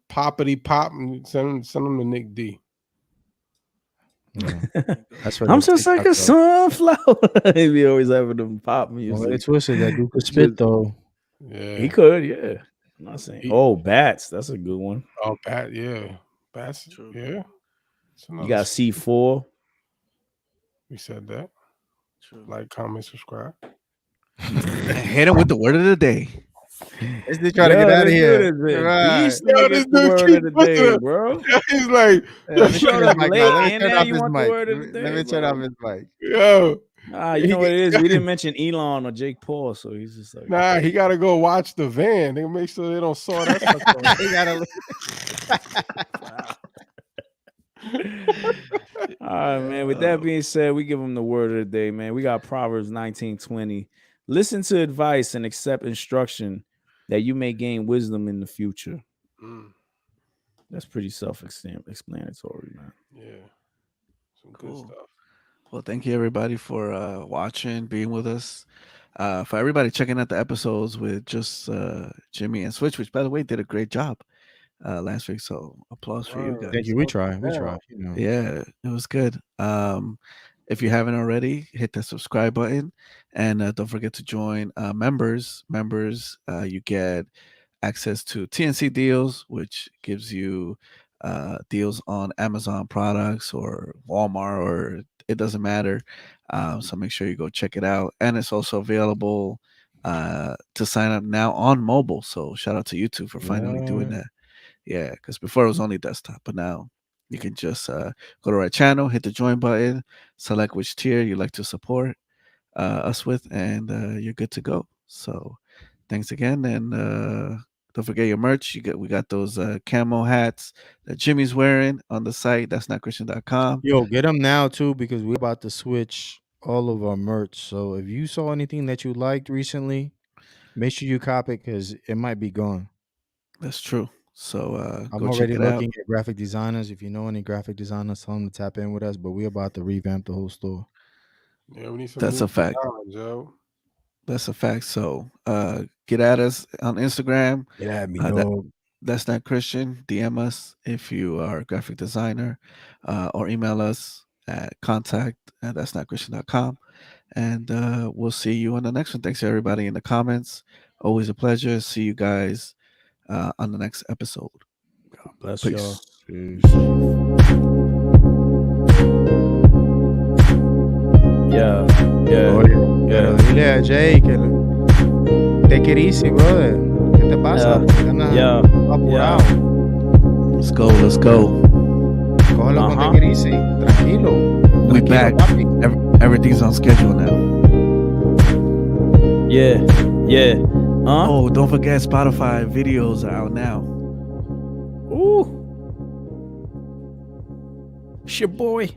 Speaker 9: poppity pop, send them to Nick D.
Speaker 5: Yeah. That's
Speaker 7: I'm just like a sunflower. He always having them pop music.
Speaker 5: Well, it's twisted. That dude could spit though.
Speaker 9: Yeah,
Speaker 7: he could. Yeah, I'm not saying. Bats. That's a good one.
Speaker 9: Oh, Bat. Yeah, Bats.
Speaker 8: True.
Speaker 9: Yeah.
Speaker 7: You got C4.
Speaker 9: We said that.
Speaker 8: True.
Speaker 9: Like, comment, subscribe.
Speaker 8: Hit him with the word of the day.
Speaker 5: Let's just try to get out of here.
Speaker 7: Right.
Speaker 9: This dude keeps pushing it,
Speaker 7: bro.
Speaker 9: He's like,
Speaker 5: let me turn off
Speaker 7: Let
Speaker 5: me turn off his mic.
Speaker 9: Yo.
Speaker 7: You know what it is? We didn't mention Elon or Jake Paul, so he's just like,
Speaker 9: nah, he got to go watch the van. They make sure they don't saw that stuff.
Speaker 5: He gotta.
Speaker 7: All right, man. With that being said, we give him the word of the day, man. We got Proverbs 19:20. Listen to advice and accept instruction that you may gain wisdom in the future. That's pretty self-explanatory, man.
Speaker 9: Yeah. Some
Speaker 8: Cool.
Speaker 9: good stuff.
Speaker 8: Well, thank you everybody for watching, being with us. For everybody checking out the episodes with just Jimmy and Switch, which by the way did a great job last week. So applause for you guys.
Speaker 5: Thank you. We try. You know.
Speaker 8: Yeah, it was good. If you haven't already, hit the subscribe button, and don't forget to join members. You get access to TNC deals, which gives you deals on Amazon products or Walmart, or it doesn't matter. So make sure you go check it out. And it's also available to sign up now on mobile. So shout out to YouTube for finally doing that. Yeah, because before it was only desktop, but now you can just go to our channel, hit the join button, select which tier you'd like to support us with, and you're good to go. So thanks again, and don't forget your merch. We got those camo hats that Jimmy's wearing on the site. That's notchristian.com.
Speaker 5: Yo, get them now too, because we're about to switch all of our merch. So if you saw anything that you liked recently, make sure you cop it, because it might be gone.
Speaker 8: That's true. So
Speaker 5: I'm already looking at graphic designers. If you know any graphic designers, tell them to tap in with us. But we're about to revamp the whole store.
Speaker 9: Yeah, we need some.
Speaker 8: That's a fact.
Speaker 9: Joe.
Speaker 8: That's a fact. So get at us on Instagram.
Speaker 5: Get at me, dog.
Speaker 8: That's Not Christian. DM us if you are a graphic designer, or email us at contact@that'snotchristian.com. And we'll see you on the next one. Thanks to everybody in the comments. Always a pleasure. See you guys on the next episode.
Speaker 5: God bless
Speaker 8: Peace.
Speaker 5: y'all. Peace.
Speaker 7: Yeah.
Speaker 5: Dile a Jay que take it easy, brother. ¿Qué te pasa? Apurado.
Speaker 8: Let's go.
Speaker 5: Cógelo con take it easy. Tranquilo.
Speaker 8: We back. Everything's on schedule now.
Speaker 7: Yeah.
Speaker 8: Oh, don't forget Spotify videos are out now.
Speaker 7: Ooh. It's your boy.